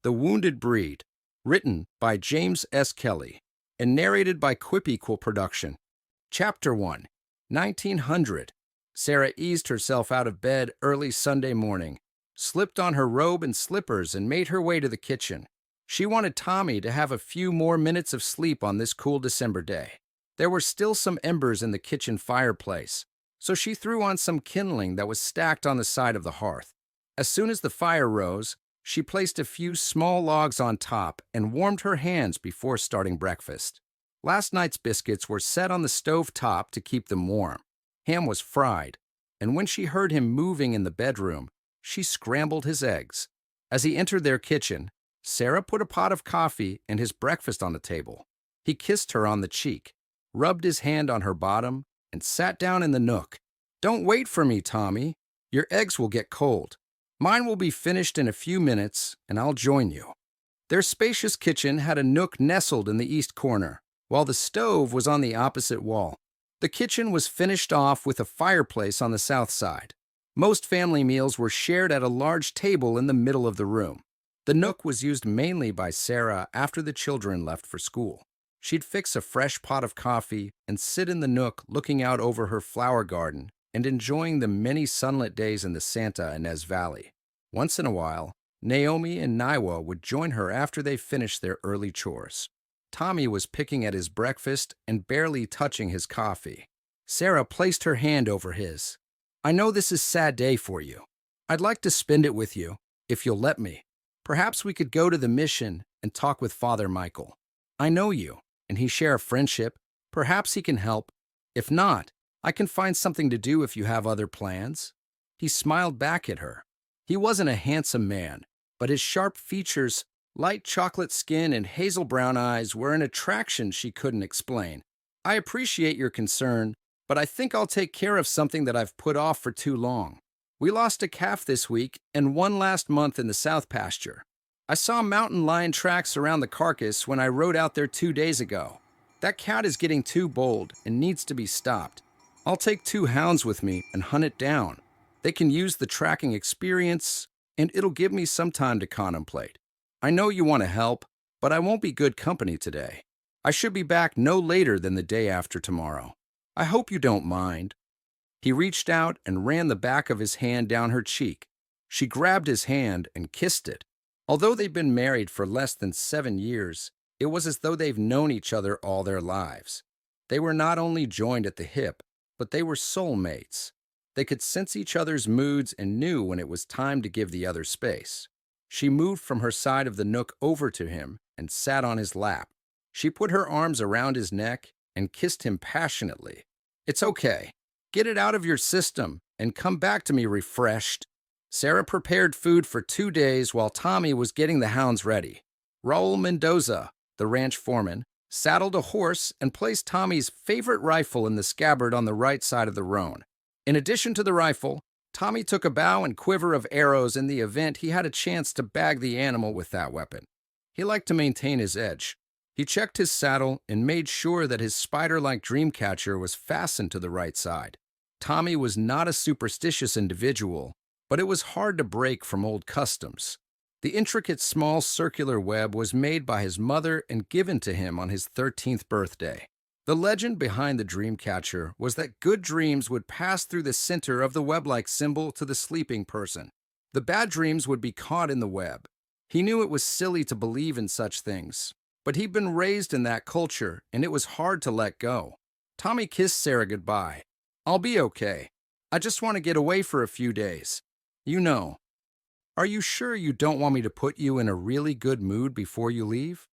The Wounded Breed, written by James S. Kelly and narrated by Quippy Quill Production. Chapter 1, 1900. Sarah eased herself out of bed early Sunday morning, slipped on her robe and slippers, and made her way to the kitchen. She wanted Tommy to have a few more minutes of sleep on this cool December day. There were still some embers in the kitchen fireplace, so she threw on some kindling that was stacked on the side of the hearth. As soon as the fire rose, she placed a few small logs on top and warmed her hands before starting breakfast. Last night's biscuits were set on the stove top to keep them warm. Ham was fried, and when she heard him moving in the bedroom, she scrambled his eggs. As he entered their kitchen, Sarah put a pot of coffee and his breakfast on the table. He kissed her on the cheek, rubbed his hand on her bottom, and sat down in the nook. "Don't wait for me, Tommy. Your eggs will get cold. Mine will be finished in a few minutes, and I'll join you." Their spacious kitchen had a nook nestled in the east corner, while the stove was on the opposite wall. The kitchen was finished off with a fireplace on the south side. Most family meals were shared at a large table in the middle of the room. The nook was used mainly by Sarah after the children left for school. She'd fix a fresh pot of coffee and sit in the nook looking out over her flower garden and enjoying the many sunlit days in the Santa Ynez Valley. Once in a while, Naomi and Niwa would join her after they finished their early chores. Tommy was picking at his breakfast and barely touching his coffee. Sarah placed her hand over his. "I know this is a sad day for you. I'd like to spend it with you, if you'll let me. Perhaps we could go to the mission and talk with Father Michael. I know you, and he share a friendship. Perhaps he can help. If not, I can find something to do if you have other plans." He smiled back at her. He wasn't a handsome man, but his sharp features, light chocolate skin, and hazel brown eyes were an attraction she couldn't explain. "I appreciate your concern, but I think I'll take care of something that I've put off for too long. We lost a calf this week and one last month in the south pasture. I saw mountain lion tracks around the carcass when I rode out there 2 days ago. That cat is getting too bold and needs to be stopped. I'll take 2 hounds with me and hunt it down. They can use the tracking experience, and it'll give me some time to contemplate. I know you want to help, but I won't be good company today. I should be back no later than the day after tomorrow. I hope you don't mind." He reached out and ran the back of his hand down her cheek. She grabbed his hand and kissed it. Although they've been married for less than 7 years, it was as though they've known each other all their lives. They were not only joined at the hip, but they were soulmates. They could sense each other's moods and knew when it was time to give the other space. She moved from her side of the nook over to him and sat on his lap. She put her arms around his neck and kissed him passionately. "It's okay. Get it out of your system and come back to me refreshed." Sarah prepared food for 2 days while Tommy was getting the hounds ready. Raul Mendoza, the ranch foreman, saddled a horse and placed Tommy's favorite rifle in the scabbard on the right side of the roan. In addition to the rifle, Tommy took a bow and quiver of arrows in the event he had a chance to bag the animal with that weapon. He liked to maintain his edge. He checked his saddle and made sure that his spider-like dream catcher was fastened to the right side. Tommy was not a superstitious individual, but it was hard to break from old customs. The intricate small circular web was made by his mother and given to him on his 13th birthday. The legend behind the dream catcher was that good dreams would pass through the center of the web-like symbol to the sleeping person. The bad dreams would be caught in the web. He knew it was silly to believe in such things, but he'd been raised in that culture, and it was hard to let go. Tommy kissed Sarah goodbye. "I'll be okay. I just want to get away for a few days. You know. Are you sure you don't want me to put you in a really good mood before you leave?"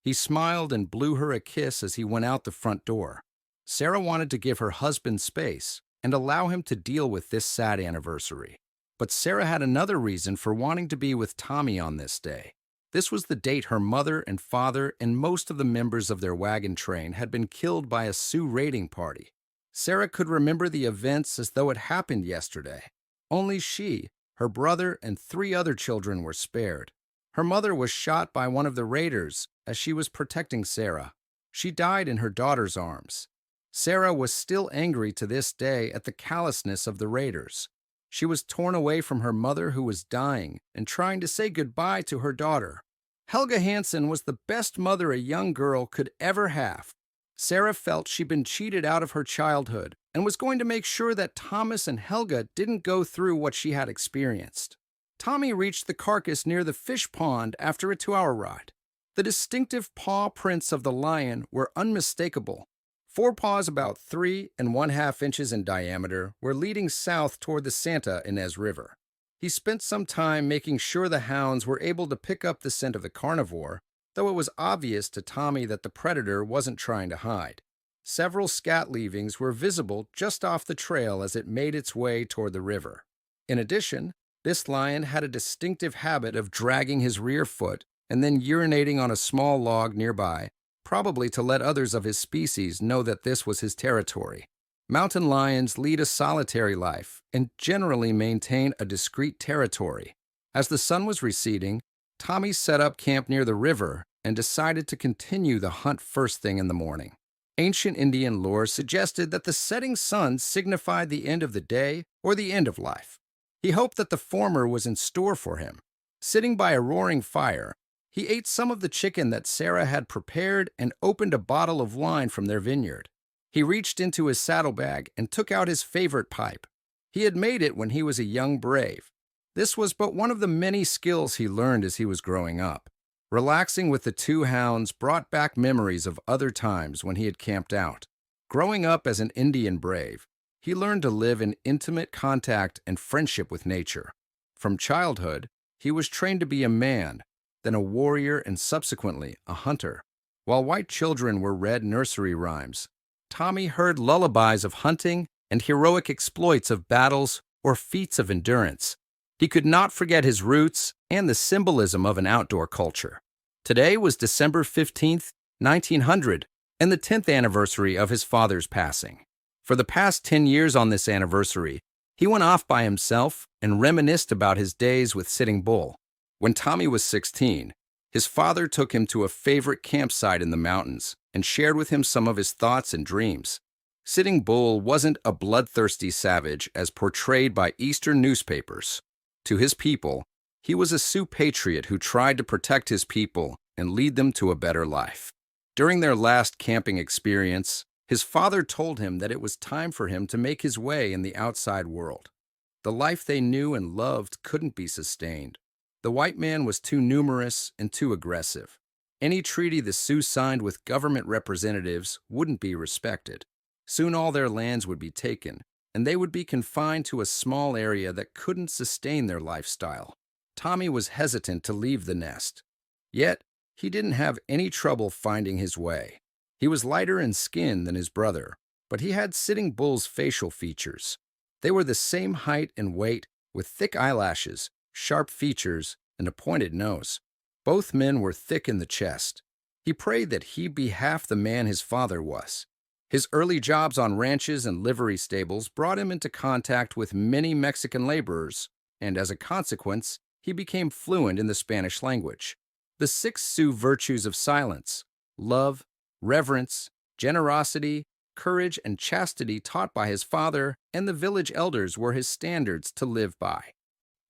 He smiled and blew her a kiss as he went out the front door. Sarah wanted to give her husband space and allow him to deal with this sad anniversary. But Sarah had another reason for wanting to be with Tommy on this day. This was the date her mother and father and most of the members of their wagon train had been killed by a Sioux raiding party. Sarah could remember the events as though it happened yesterday. Only she, her brother, and 3 other children were spared. Her mother was shot by one of the raiders as she was protecting Sarah. She died in her daughter's arms. Sarah was still angry to this day at the callousness of the raiders. She was torn away from her mother who was dying and trying to say goodbye to her daughter. Helga Hansen was the best mother a young girl could ever have. Sarah felt she'd been cheated out of her childhood and was going to make sure that Thomas and Helga didn't go through what she had experienced. Tommy reached the carcass near the fish pond after a 2-hour ride. The distinctive paw prints of the lion were unmistakable. Forepaws about 3½ inches in diameter were leading south toward the Santa Ynez River. He spent some time making sure the hounds were able to pick up the scent of the carnivore, though it was obvious to Tommy that the predator wasn't trying to hide. Several scat leavings were visible just off the trail as it made its way toward the river. In addition, this lion had a distinctive habit of dragging his rear foot and then urinating on a small log nearby, probably to let others of his species know that this was his territory. Mountain lions lead a solitary life and generally maintain a discrete territory. As the sun was receding, Tommy set up camp near the river and decided to continue the hunt first thing in the morning. Ancient Indian lore suggested that the setting sun signified the end of the day or the end of life. He hoped that the former was in store for him. Sitting by a roaring fire, he ate some of the chicken that Sarah had prepared and opened a bottle of wine from their vineyard. He reached into his saddlebag and took out his favorite pipe. He had made it when he was a young brave. This was but one of the many skills he learned as he was growing up. Relaxing with the two hounds brought back memories of other times when he had camped out. Growing up as an Indian brave, he learned to live in intimate contact and friendship with nature. From childhood, he was trained to be a man, then a warrior, and subsequently a hunter. While white children were read nursery rhymes, Tommy heard lullabies of hunting and heroic exploits of battles or feats of endurance. He could not forget his roots and the symbolism of an outdoor culture. Today was December 15th, 1900, and the 10th anniversary of his father's passing. For the past 10 years on this anniversary, he went off by himself and reminisced about his days with Sitting Bull. When Tommy was 16, his father took him to a favorite campsite in the mountains and shared with him some of his thoughts and dreams. Sitting Bull wasn't a bloodthirsty savage as portrayed by Eastern newspapers. To his people, he was a Sioux patriot who tried to protect his people and lead them to a better life. During their last camping experience, his father told him that it was time for him to make his way in the outside world. The life they knew and loved couldn't be sustained. The white man was too numerous and too aggressive. Any treaty the Sioux signed with government representatives wouldn't be respected. Soon all their lands would be taken, and they would be confined to a small area that couldn't sustain their lifestyle. Tommy was hesitant to leave the nest. Yet, he didn't have any trouble finding his way. He was lighter in skin than his brother, but he had Sitting Bull's facial features. They were the same height and weight, with thick eyelashes, sharp features, and a pointed nose. Both men were thick in the chest. He prayed that he be half the man his father was. His early jobs on ranches and livery stables brought him into contact with many Mexican laborers, and as a consequence, he became fluent in the Spanish language. The 6 Sioux virtues of silence, love, reverence, generosity, courage, and chastity taught by his father and the village elders were his standards to live by.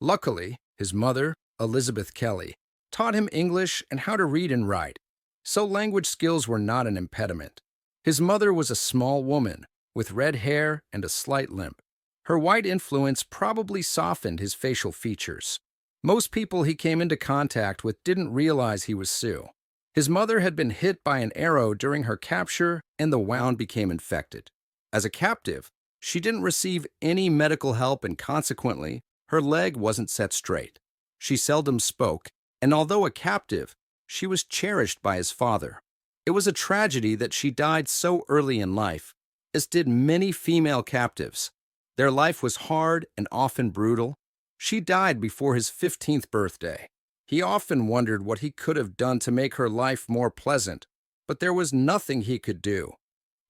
Luckily, his mother, Elizabeth Kelly, taught him English and how to read and write, so language skills were not an impediment. His mother was a small woman with red hair and a slight limp. Her white influence probably softened his facial features. Most people he came into contact with didn't realize he was Sioux. His mother had been hit by an arrow during her capture, and the wound became infected. As a captive, she didn't receive any medical help, and consequently, her leg wasn't set straight. She seldom spoke, and although a captive, she was cherished by his father. It was a tragedy that she died so early in life, as did many female captives. Their life was hard and often brutal. She died before his 15th birthday. He often wondered what he could have done to make her life more pleasant, but there was nothing he could do.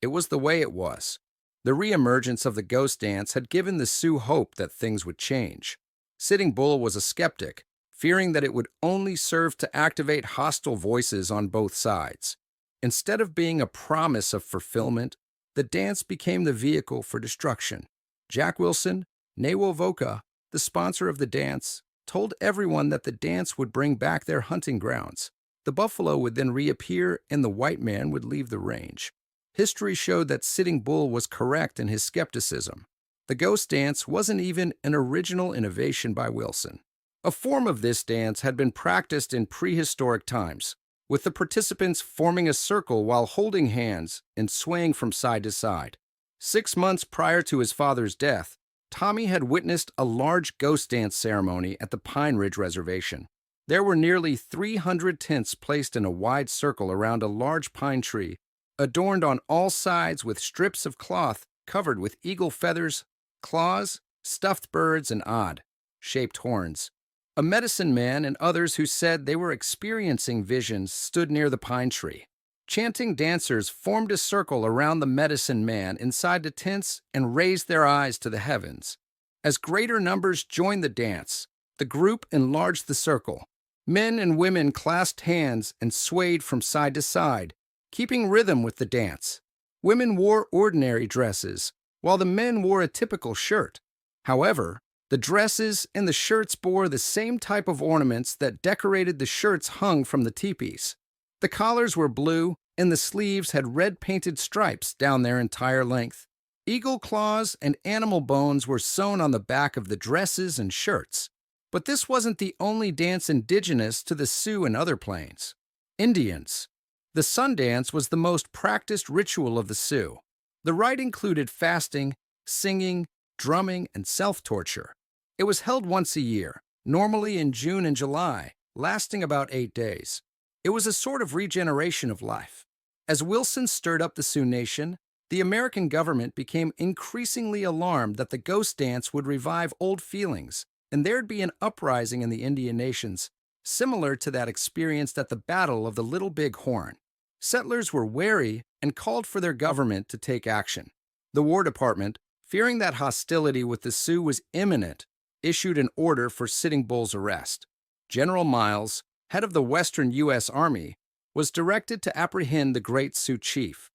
It was the way it was. The reemergence of the ghost dance had given the Sioux hope that things would change. Sitting Bull was a skeptic, fearing that it would only serve to activate hostile voices on both sides. Instead of being a promise of fulfillment, the dance became the vehicle for destruction. Jack Wilson, Newo Voka, the sponsor of the dance, told everyone that the dance would bring back their hunting grounds. The buffalo would then reappear and the white man would leave the range. History showed that Sitting Bull was correct in his skepticism. The ghost dance wasn't even an original innovation by Wilson. A form of this dance had been practiced in prehistoric times, with the participants forming a circle while holding hands and swaying from side to side. 6 months prior to his father's death, Tommy had witnessed a large ghost dance ceremony at the Pine Ridge Reservation. There were nearly 300 tents placed in a wide circle around a large pine tree, adorned on all sides with strips of cloth covered with eagle feathers, claws, stuffed birds, and odd-shaped horns. A medicine man and others who said they were experiencing visions stood near the pine tree. Chanting dancers formed a circle around the medicine man inside the tents and raised their eyes to the heavens. As greater numbers joined the dance, the group enlarged the circle. Men and women clasped hands and swayed from side to side, keeping rhythm with the dance. Women wore ordinary dresses, while the men wore a typical shirt. However, the dresses and the shirts bore the same type of ornaments that decorated the shirts hung from the teepees. The collars were blue, and the sleeves had red painted stripes down their entire length. Eagle claws and animal bones were sewn on the back of the dresses and shirts. But this wasn't the only dance indigenous to the Sioux and other plains. Indians. The sun dance was the most practiced ritual of the Sioux. The rite included fasting, singing, drumming, and self-torture. It was held once a year, normally in June and July, lasting about 8 days. It was a sort of regeneration of life. As Wilson stirred up the Sioux Nation, the American government became increasingly alarmed that the ghost dance would revive old feelings, and there'd be an uprising in the Indian nations, similar to that experienced at the Battle of the Little Big Horn. Settlers were wary and called for their government to take action. The War Department, fearing that hostility with the Sioux was imminent, issued an order for Sitting Bull's arrest. General Miles, head of the Western U.S. Army, was directed to apprehend the great Sioux chief.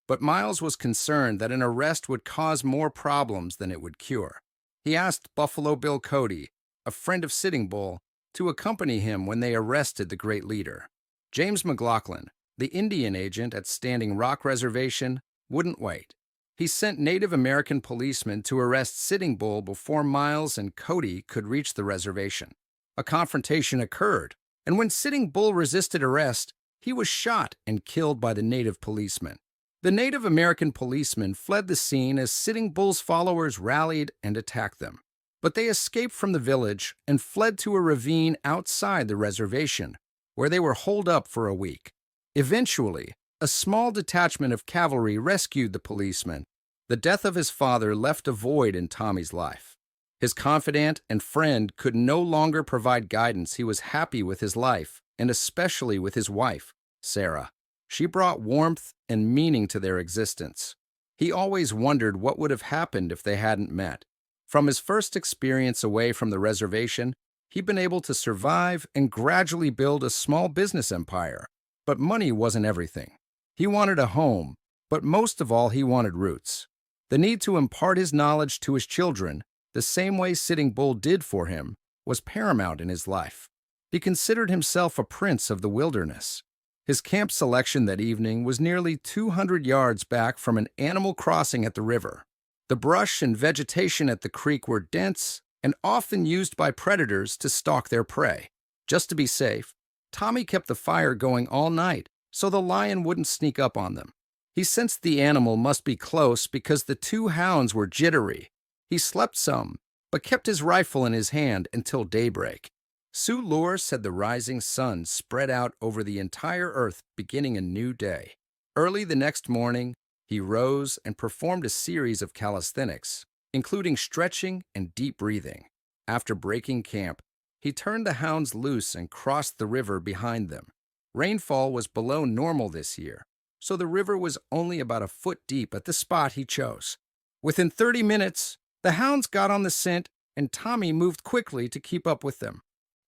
But Miles was concerned that an arrest would cause more problems than it would cure. He asked Buffalo Bill Cody, a friend of Sitting Bull, to accompany him when they arrested the great leader. James McLaughlin, the Indian agent at Standing Rock Reservation, wouldn't wait. He sent Native American policemen to arrest Sitting Bull before Miles and Cody could reach the reservation. A confrontation occurred, and when Sitting Bull resisted arrest, he was shot and killed by the native policemen. The Native American policemen fled the scene as Sitting Bull's followers rallied and attacked them. But they escaped from the village and fled to a ravine outside the reservation, where they were holed up for a week. Eventually, a small detachment of cavalry rescued the policeman. The death of his father left a void in Tommy's life. His confidant and friend could no longer provide guidance. He was happy with his life, and especially with his wife, Sarah. She brought warmth and meaning to their existence. He always wondered what would have happened if they hadn't met. From his first experience away from the reservation, he'd been able to survive and gradually build a small business empire. But money wasn't everything. He wanted a home, but most of all he wanted roots. The need to impart his knowledge to his children, the same way Sitting Bull did for him, was paramount in his life. He considered himself a prince of the wilderness. His camp selection that evening was nearly 200 yards back from an animal crossing at the river. The brush and vegetation at the creek were dense and often used by predators to stalk their prey. Just to be safe, Tommy kept the fire going all night so the lion wouldn't sneak up on them. He sensed the animal must be close because the 2 hounds were jittery. He slept some, but kept his rifle in his hand until daybreak. Sioux lore said the rising sun spread out over the entire earth, beginning a new day. Early the next morning, he rose and performed a series of calisthenics, including stretching and deep breathing. After breaking camp, he turned the hounds loose and crossed the river behind them. Rainfall was below normal this year, so the river was only about a foot deep at the spot he chose. Within 30 minutes, the hounds got on the scent, and Tommy moved quickly to keep up with them.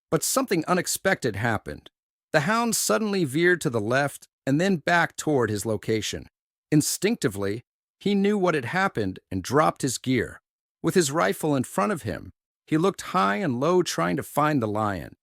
But something unexpected happened. The hounds suddenly veered to the left and then back toward his location. Instinctively, he knew what had happened and dropped his gear. With his rifle in front of him, he looked high and low trying to find the lion,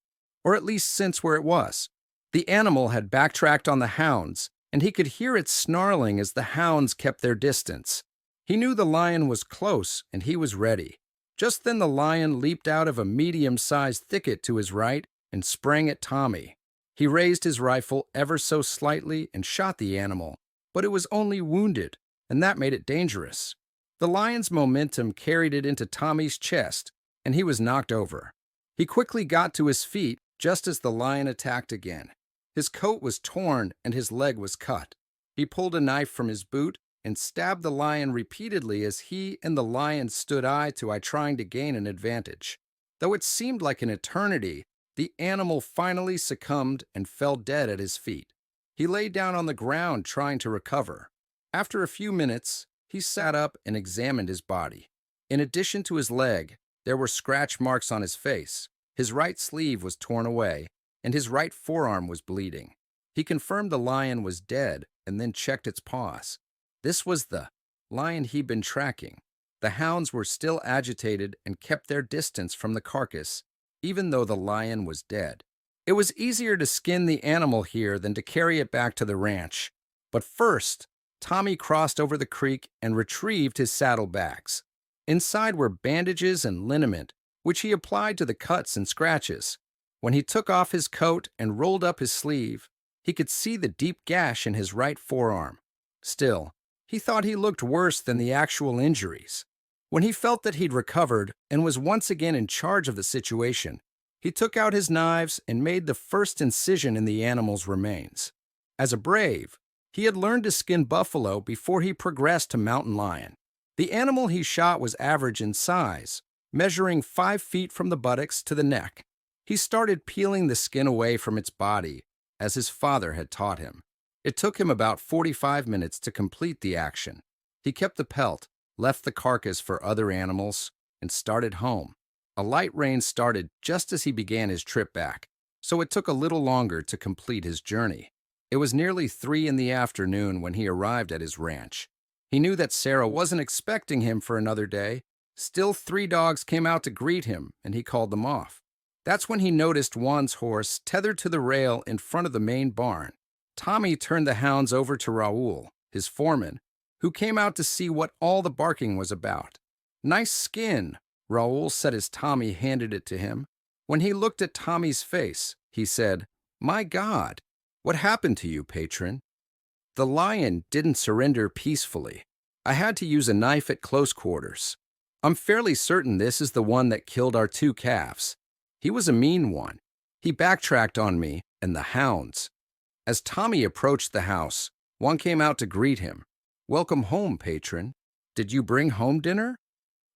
or at least sense where it was. The animal had backtracked on the hounds, and he could hear it snarling as the hounds kept their distance. He knew the lion was close, and he was ready. Just then the lion leaped out of a medium-sized thicket to his right and sprang at Tommy. He raised his rifle ever so slightly and shot the animal, but it was only wounded, and that made it dangerous. The lion's momentum carried it into Tommy's chest, and he was knocked over. He quickly got to his feet just as the lion attacked again. His coat was torn and his leg was cut. He pulled a knife from his boot and stabbed the lion repeatedly as he and the lion stood eye to eye trying to gain an advantage. Though it seemed like an eternity, the animal finally succumbed and fell dead at his feet. He lay down on the ground trying to recover. After a few minutes, he sat up and examined his body. In addition to his leg, there were scratch marks on his face. His right sleeve was torn away, and his right forearm was bleeding. He confirmed the lion was dead and then checked its paws. This was the lion he'd been tracking. The hounds were still agitated and kept their distance from the carcass, even though the lion was dead. It was easier to skin the animal here than to carry it back to the ranch. But first, Tommy crossed over the creek and retrieved his saddlebags. Inside were bandages and liniment, which he applied to the cuts and scratches. When he took off his coat and rolled up his sleeve, he could see the deep gash in his right forearm. Still, he thought he looked worse than the actual injuries. When he felt that he'd recovered and was once again in charge of the situation, he took out his knives and made the first incision in the animal's remains. As a brave, he had learned to skin buffalo before he progressed to mountain lion. The animal he shot was average in size, measuring 5 feet from the buttocks to the neck. He started peeling the skin away from its body, as his father had taught him. It took him about 45 minutes to complete the action. He kept the pelt, left the carcass for other animals, and started home. A light rain started just as he began his trip back, so it took a little longer to complete his journey. It was nearly 3 in the afternoon when he arrived at his ranch. He knew that Sarah wasn't expecting him for another day. Still, 3 dogs came out to greet him, and he called them off. That's when he noticed Juan's horse tethered to the rail in front of the main barn. Tommy turned the hounds over to Raul, his foreman, who came out to see what all the barking was about. "Nice skin," Raul said as Tommy handed it to him. When he looked at Tommy's face, he said, "My God, what happened to you, patron?" The lion didn't surrender peacefully. I had to use a knife at close quarters. I'm fairly certain this is the one that killed our 2 calves. He was a mean one. He backtracked on me and the hounds. As Tommy approached the house, Juan came out to greet him. "Welcome home, patron. Did you bring home dinner?"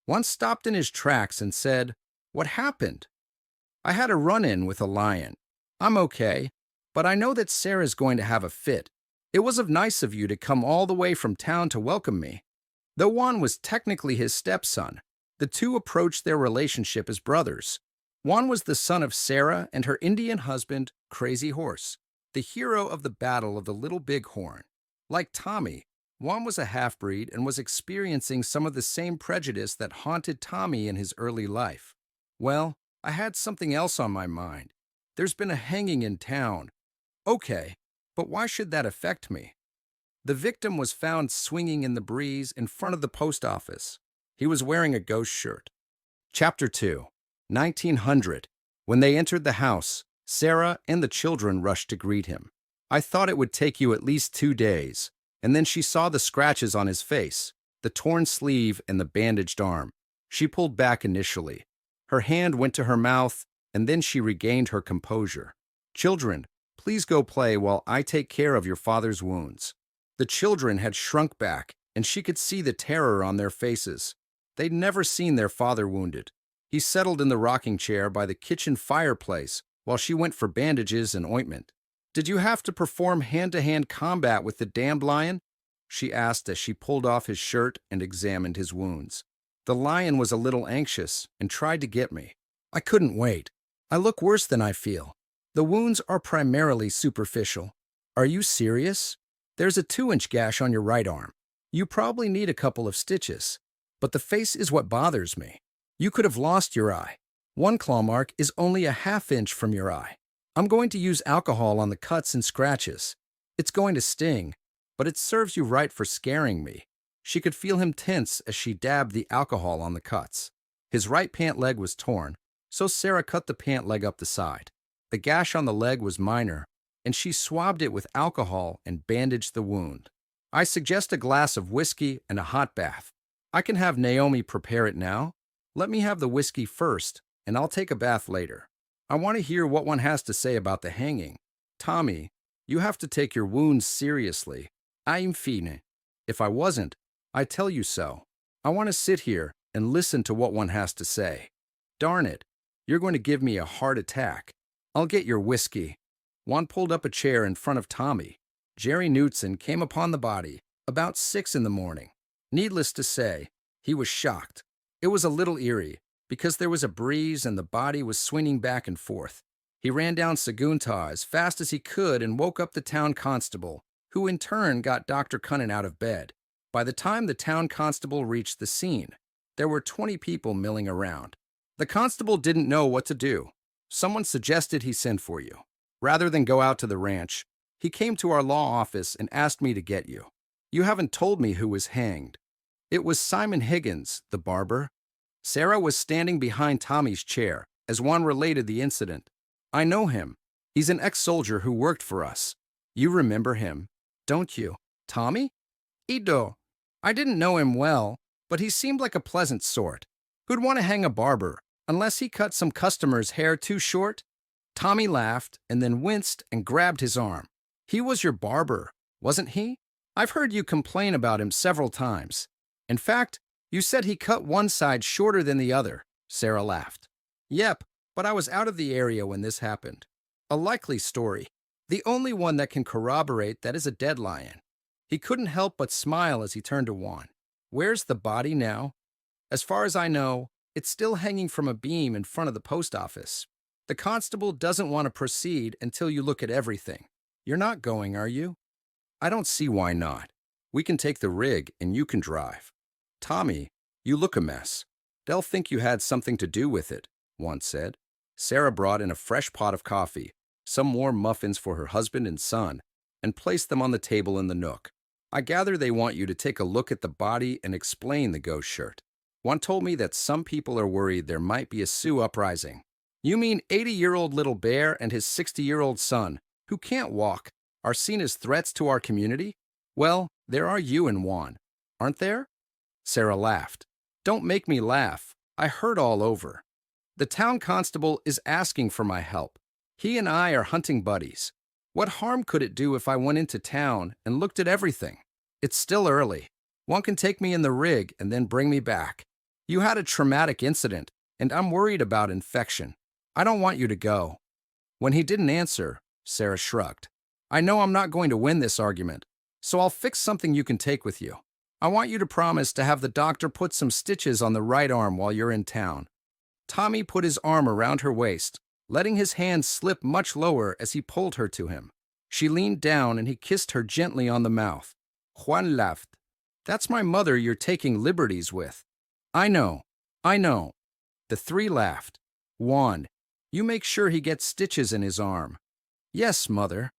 Juan stopped in his tracks and said, "What happened?" "I had a run-in with a lion. I'm okay, but I know that Sarah's going to have a fit. It was nice of you to come all the way from town to welcome me." Though Juan was technically his stepson, the two approached their relationship as brothers. Juan was the son of Sarah and her Indian husband, Crazy Horse, the hero of the Battle of the Little Bighorn. Like Tommy, Juan was a half-breed and was experiencing some of the same prejudice that haunted Tommy in his early life. "Well, I had something else on my mind. There's been a hanging in town." "Okay, but why should that affect me?" "The victim was found swinging in the breeze in front of the post office. He was wearing a ghost shirt." Chapter 2, 1900. When they entered the house, Sarah and the children rushed to greet him. "I thought it would take you at least 2 days." And then she saw the scratches on his face, the torn sleeve and the bandaged arm. She pulled back initially. Her hand went to her mouth, and then she regained her composure. "Children, please go play while I take care of your father's wounds." The children had shrunk back, and she could see the terror on their faces. They'd never seen their father wounded. He settled in the rocking chair by the kitchen fireplace while she went for bandages and ointment. "Did you have to perform hand-to-hand combat with the damned lion?" she asked as she pulled off his shirt and examined his wounds. "The lion was a little anxious and tried to get me. I couldn't wait. I look worse than I feel. The wounds are primarily superficial." "Are you serious? There's a 2-inch gash on your right arm. You probably need a couple of stitches. But the face is what bothers me. You could have lost your eye. One claw mark is only a 1/2 inch from your eye. I'm going to use alcohol on the cuts and scratches. It's going to sting, but it serves you right for scaring me." She could feel him tense as she dabbed the alcohol on the cuts. His right pant leg was torn, so Sarah cut the pant leg up the side. The gash on the leg was minor, and she swabbed it with alcohol and bandaged the wound. "I suggest a glass of whiskey and a hot bath. I can have Naomi prepare it now. Let me have the whiskey first, and I'll take a bath later. I want to hear what one has to say about the hanging. Tommy, you have to take your wounds seriously. I'm fine. If I wasn't, I'd tell you so. I want to sit here and listen to what one has to say. Darn it, you're going to give me a heart attack. I'll get your whiskey." Juan pulled up a chair in front of Tommy. Jerry Knutson came upon the body about 6 in the morning. Needless to say, he was shocked. It was a little eerie, because there was a breeze and the body was swinging back and forth. He ran down Sagunta as fast as he could and woke up the town constable, who in turn got Dr. Cunnin out of bed. By the time the town constable reached the scene, there were 20 people milling around. The constable didn't know what to do. Someone suggested he send for you. Rather than go out to the ranch, he came to our law office and asked me to get you. You haven't told me who was hanged. It was Simon Higgins, the barber. Sarah was standing behind Tommy's chair as Juan related the incident. "I know him. He's an ex-soldier who worked for us. You remember him, don't you? Tommy?" "Ido. I didn't know him well, but he seemed like a pleasant sort. Who'd want to hang a barber, unless he cut some customer's hair too short?" Tommy laughed and then winced and grabbed his arm. "He was your barber, wasn't he? I've heard you complain about him several times. In fact, you said he cut one side shorter than the other." Sarah laughed. "Yep, but I was out of the area when this happened. A likely story. The only one that can corroborate that is a dead lion." He couldn't help but smile as he turned to Juan. "Where's the body now?" "As far as I know, it's still hanging from a beam in front of the post office. The constable doesn't want to proceed until you look at everything. You're not going, are you?" "I don't see why not. We can take the rig and you can drive." "Tommy, you look a mess. They'll think you had something to do with it," Juan said. Sarah brought in a fresh pot of coffee, some warm muffins for her husband and son, and placed them on the table in the nook. "I gather they want you to take a look at the body and explain the ghost shirt. Juan told me that some people are worried there might be a Sioux uprising." "You mean 80-year-old little bear and his 60-year-old son, who can't walk, are seen as threats to our community? Well, there are you and Juan, aren't there?" Sarah laughed. "Don't make me laugh. I hurt all over. The town constable is asking for my help. He and I are hunting buddies. What harm could it do if I went into town and looked at everything? It's still early. One can take me in the rig and then bring me back. You had a traumatic incident, and I'm worried about infection. I don't want you to go." When he didn't answer, Sarah shrugged. "I know I'm not going to win this argument, so I'll fix something you can take with you. I want you to promise to have the doctor put some stitches on the right arm while you're in town." Tommy put his arm around her waist, letting his hand slip much lower as he pulled her to him. She leaned down and he kissed her gently on the mouth. Juan laughed. "That's my mother you're taking liberties with." I know. The three laughed. "Juan, you make sure he gets stitches in his arm." "Yes, mother."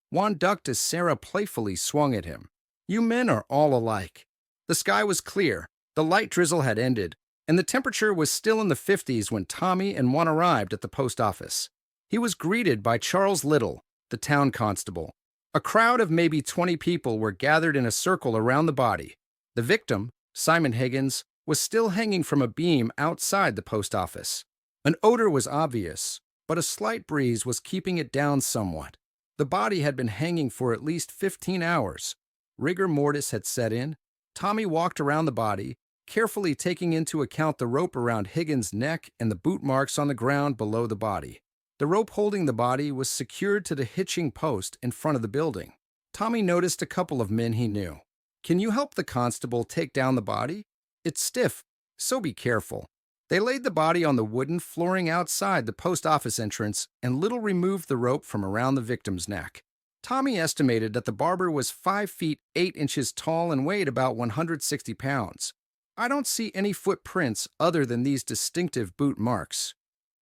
Juan ducked as Sarah playfully swung at him. "You men are all alike." The sky was clear, the light drizzle had ended, and the temperature was still in the 50s when Tommy and Juan arrived at the post office. He was greeted by Charles Little, the town constable. A crowd of maybe 20 people were gathered in a circle around the body. The victim, Simon Higgins, was still hanging from a beam outside the post office. An odor was obvious, but a slight breeze was keeping it down somewhat. The body had been hanging for at least 15 hours. Rigor mortis had set in. Tommy walked around the body, carefully taking into account the rope around Higgins' neck and the boot marks on the ground below the body. The rope holding the body was secured to the hitching post in front of the building. Tommy noticed a couple of men he knew. "Can you help the constable take down the body? It's stiff, so be careful." They laid the body on the wooden flooring outside the post office entrance, and Little removed the rope from around the victim's neck. Tommy estimated that the barber was 5 feet 8 inches tall and weighed about 160 pounds. "I don't see any footprints other than these distinctive boot marks."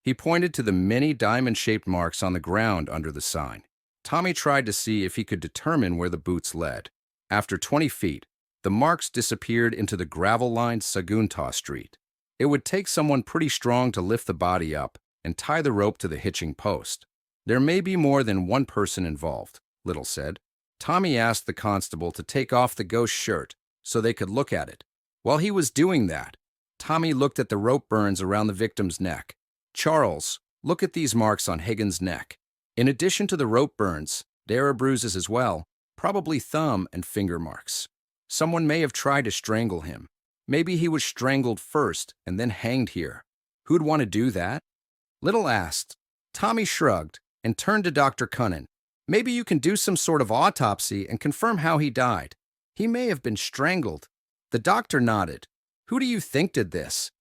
He pointed to the many diamond-shaped marks on the ground under the sign. Tommy tried to see if he could determine where the boots led. After 20 feet, the marks disappeared into the gravel-lined Saguntaw Street. It would take someone pretty strong to lift the body up and tie the rope to the hitching post. There may be more than one person involved, Little said. Tommy asked the constable to take off the ghost shirt so they could look at it. While he was doing that, Tommy looked at the rope burns around the victim's neck. Charles, look at these marks on Higgins' neck. In addition to the rope burns, there are bruises as well, probably thumb and finger marks. Someone may have tried to strangle him. Maybe he was strangled first and then hanged here. Who'd want to do that? Little asked. Tommy shrugged and turned to Dr. Cunnin. Maybe you can do some sort of autopsy and confirm how he died. He may have been strangled. The doctor nodded. Who do you think did this?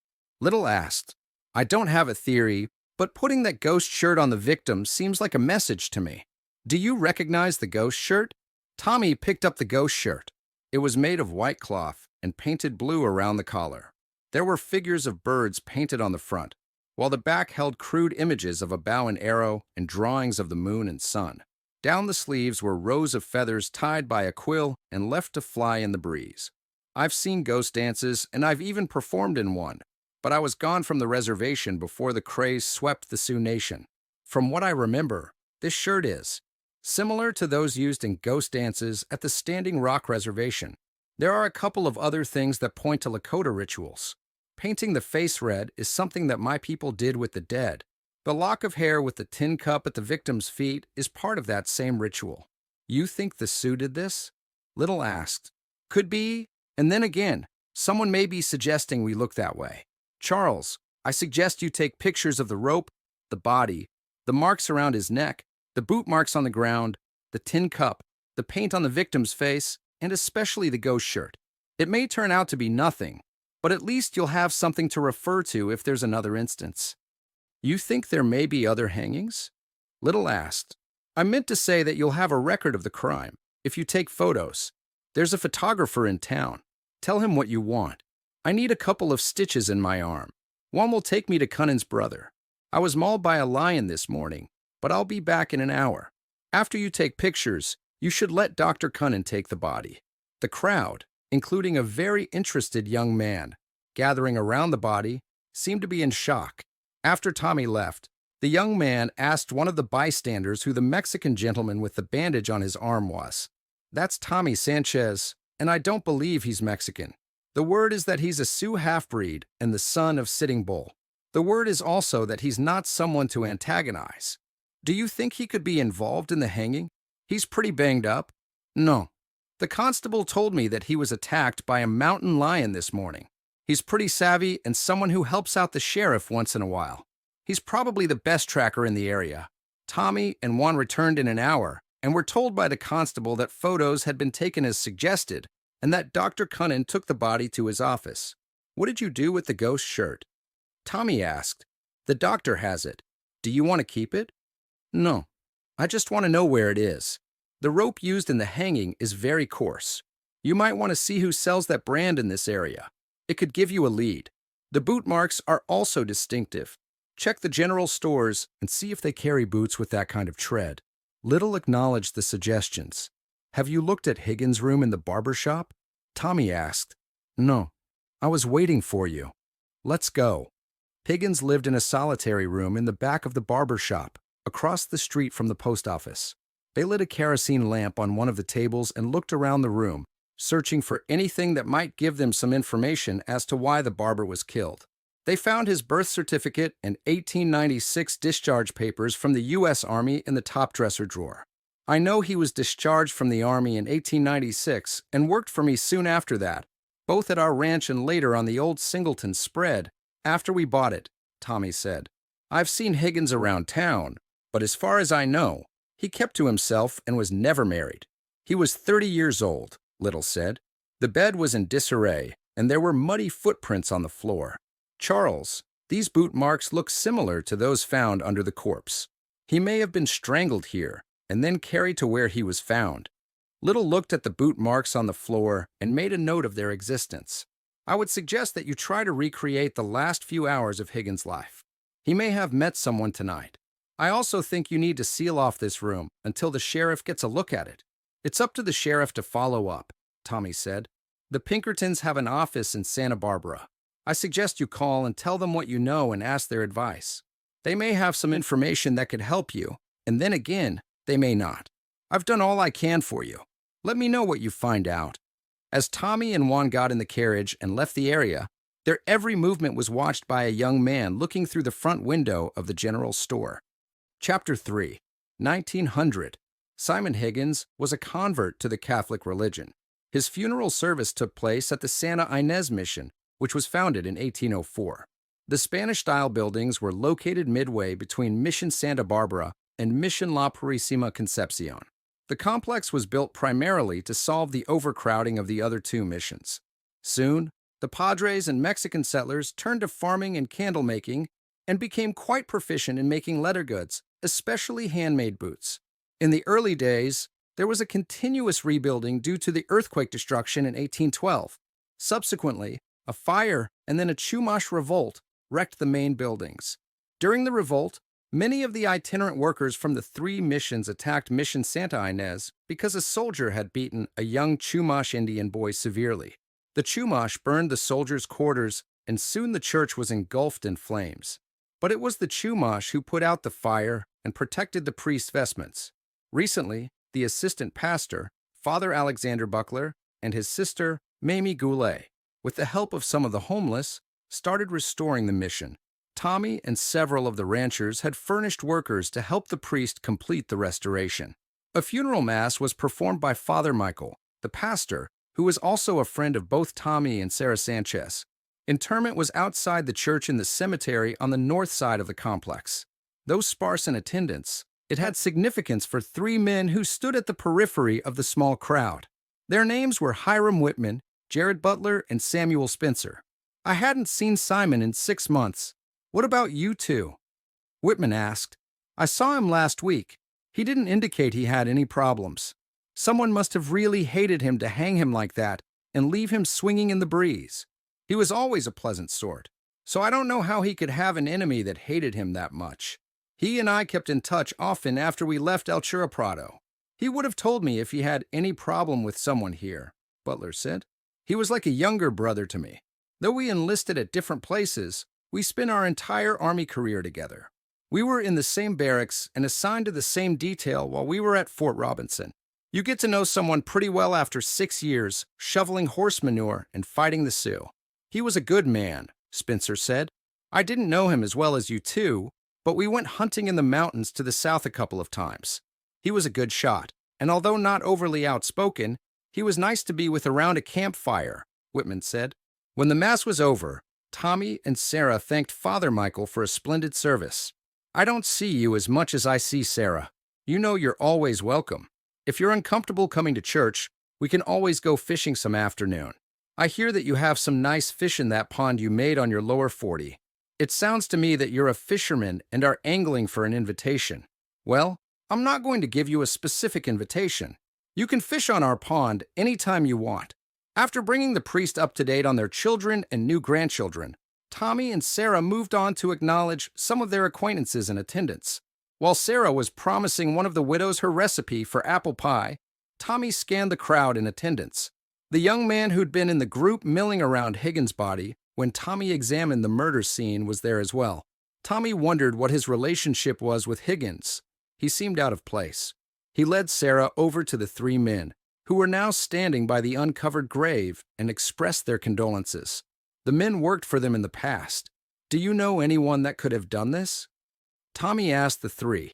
Little asked. I don't have a theory, but putting that ghost shirt on the victim seems like a message to me. Do you recognize the ghost shirt? Tommy picked up the ghost shirt. It was made of white cloth and painted blue around the collar. There were figures of birds painted on the front, while the back held crude images of a bow and arrow and drawings of the moon and sun. Down the sleeves were rows of feathers tied by a quill and left to fly in the breeze. I've seen ghost dances, and I've even performed in one, but I was gone from the reservation before the craze swept the Sioux Nation. From what I remember, this shirt is similar to those used in ghost dances at the Standing Rock Reservation. There are a couple of other things that point to Lakota rituals. Painting the face red is something that my people did with the dead. The lock of hair with the tin cup at the victim's feet is part of that same ritual. You think the Sioux did this? Little asked. Could be, and then again, someone may be suggesting we look that way. Charles, I suggest you take pictures of the rope, the body, the marks around his neck, the boot marks on the ground, the tin cup, the paint on the victim's face, and especially the ghost shirt. It may turn out to be nothing, but at least you'll have something to refer to if there's another instance. You think there may be other hangings? Little asked. I meant to say that you'll have a record of the crime if you take photos. There's a photographer in town. Tell him what you want. I need a couple of stitches in my arm. One will take me to Cunnin's brother. I was mauled by a lion this morning, but I'll be back in an hour. After you take pictures, you should let Dr. Cunnin take the body. The crowd, including a very interested young man gathering around the body, seemed to be in shock. After Tommy left, the young man asked one of the bystanders who the Mexican gentleman with the bandage on his arm was. That's Tommy Sanchez, and I don't believe he's Mexican. The word is that he's a Sioux half-breed and the son of Sitting Bull. The word is also that he's not someone to antagonize. Do you think he could be involved in the hanging? He's pretty banged up. No. The constable told me that he was attacked by a mountain lion this morning. He's pretty savvy and someone who helps out the sheriff once in a while. He's probably the best tracker in the area. Tommy and Juan returned in an hour and were told by the constable that photos had been taken as suggested and that Dr. Cunnin took the body to his office. What did you do with the ghost shirt? Tommy asked. The doctor has it. Do you want to keep it? No. I just want to know where it is. The rope used in the hanging is very coarse. You might want to see who sells that brand in this area. It could give you a lead. The boot marks are also distinctive. Check the general stores and see if they carry boots with that kind of tread. Little acknowledged the suggestions. Have you looked at Higgins' room in the barber shop? Tommy asked. No. I was waiting for you. Let's go. Higgins lived in a solitary room in the back of the barber shop, across the street from the post office. They lit a kerosene lamp on one of the tables and looked around the room, searching for anything that might give them some information as to why the barber was killed. They found his birth certificate and 1896 discharge papers from the U.S. Army in the top dresser drawer. I know he was discharged from the Army in 1896 and worked for me soon after that, both at our ranch and later on the old Singleton spread, after we bought it, Tommy said. I've seen Higgins around town, but as far as I know, he kept to himself and was never married. He was 30 years old, Little said. The bed was in disarray, and there were muddy footprints on the floor. Charles, these boot marks look similar to those found under the corpse. He may have been strangled here and then carried to where he was found. Little looked at the boot marks on the floor and made a note of their existence. I would suggest that you try to recreate the last few hours of Higgins' life. He may have met someone tonight. I also think you need to seal off this room until the sheriff gets a look at it. It's up to the sheriff to follow up, Tommy said. The Pinkertons have an office in Santa Barbara. I suggest you call and tell them what you know and ask their advice. They may have some information that could help you, and then again, they may not. I've done all I can for you. Let me know what you find out. As Tommy and Juan got in the carriage and left the area, their every movement was watched by a young man looking through the front window of the general store. Chapter 3, 1900. Simon Higgins was a convert to the Catholic religion. His funeral service took place at the Santa Ynez Mission, which was founded in 1804. The Spanish-style buildings were located midway between Mission Santa Barbara and Mission La Purísima Concepción. The complex was built primarily to solve the overcrowding of the other two missions. Soon, the Padres and Mexican settlers turned to farming and candle making and became quite proficient in making leather goods, especially handmade boots. In the early days, there was a continuous rebuilding due to the earthquake destruction in 1812. Subsequently, a fire and then a Chumash revolt wrecked the main buildings. During the revolt, many of the itinerant workers from the three missions attacked Mission Santa Ynez because a soldier had beaten a young Chumash Indian boy severely. The Chumash burned the soldiers' quarters, and soon the church was engulfed in flames. But it was the Chumash who put out the fire and protected the priest's vestments. Recently, the assistant pastor, Father Alexander Buckler, and his sister, Mamie Goulet, with the help of some of the homeless, started restoring the mission. Tommy and several of the ranchers had furnished workers to help the priest complete the restoration. A funeral mass was performed by Father Michael, the pastor, who was also a friend of both Tommy and Sarah Sanchez. Interment was outside the church in the cemetery on the north side of the complex. Though sparse in attendance, it had significance for three men who stood at the periphery of the small crowd. Their names were Hiram Whitman, Jared Butler, and Samuel Spencer. I hadn't seen Simon in 6 months. What about you two? Whitman asked. I saw him last week. He didn't indicate he had any problems. Someone must have really hated him to hang him like that and leave him swinging in the breeze. He was always a pleasant sort, so I don't know how he could have an enemy that hated him that much. He and I kept in touch often after we left El Churrasco. He would have told me if he had any problem with someone here, Butler said. He was like a younger brother to me. Though we enlisted at different places, we spent our entire Army career together. We were in the same barracks and assigned to the same detail while we were at Fort Robinson. You get to know someone pretty well after 6 years, shoveling horse manure and fighting the Sioux. He was a good man, Spencer said. I didn't know him as well as you two, but we went hunting in the mountains to the south a couple of times. He was a good shot, and although not overly outspoken, he was nice to be with around a campfire, Whitman said. When the mass was over, Tommy and Sarah thanked Father Michael for a splendid service. I don't see you as much as I see Sarah. You know you're always welcome. If you're uncomfortable coming to church, we can always go fishing some afternoon. I hear that you have some nice fish in that pond you made on your lower 40. It sounds to me that you're a fisherman and are angling for an invitation. Well, I'm not going to give you a specific invitation. You can fish on our pond anytime you want. After bringing the priest up to date on their children and new grandchildren, Tommy and Sarah moved on to acknowledge some of their acquaintances in attendance. While Sarah was promising one of the widows her recipe for apple pie, Tommy scanned the crowd in attendance. The young man who'd been in the group milling around Higgins' body when Tommy examined the murder scene was there as well. Tommy wondered what his relationship was with Higgins. He seemed out of place. He led Sarah over to the three men, who were now standing by the uncovered grave, and expressed their condolences. The men worked for them in the past. Do you know anyone that could have done this? Tommy asked the three.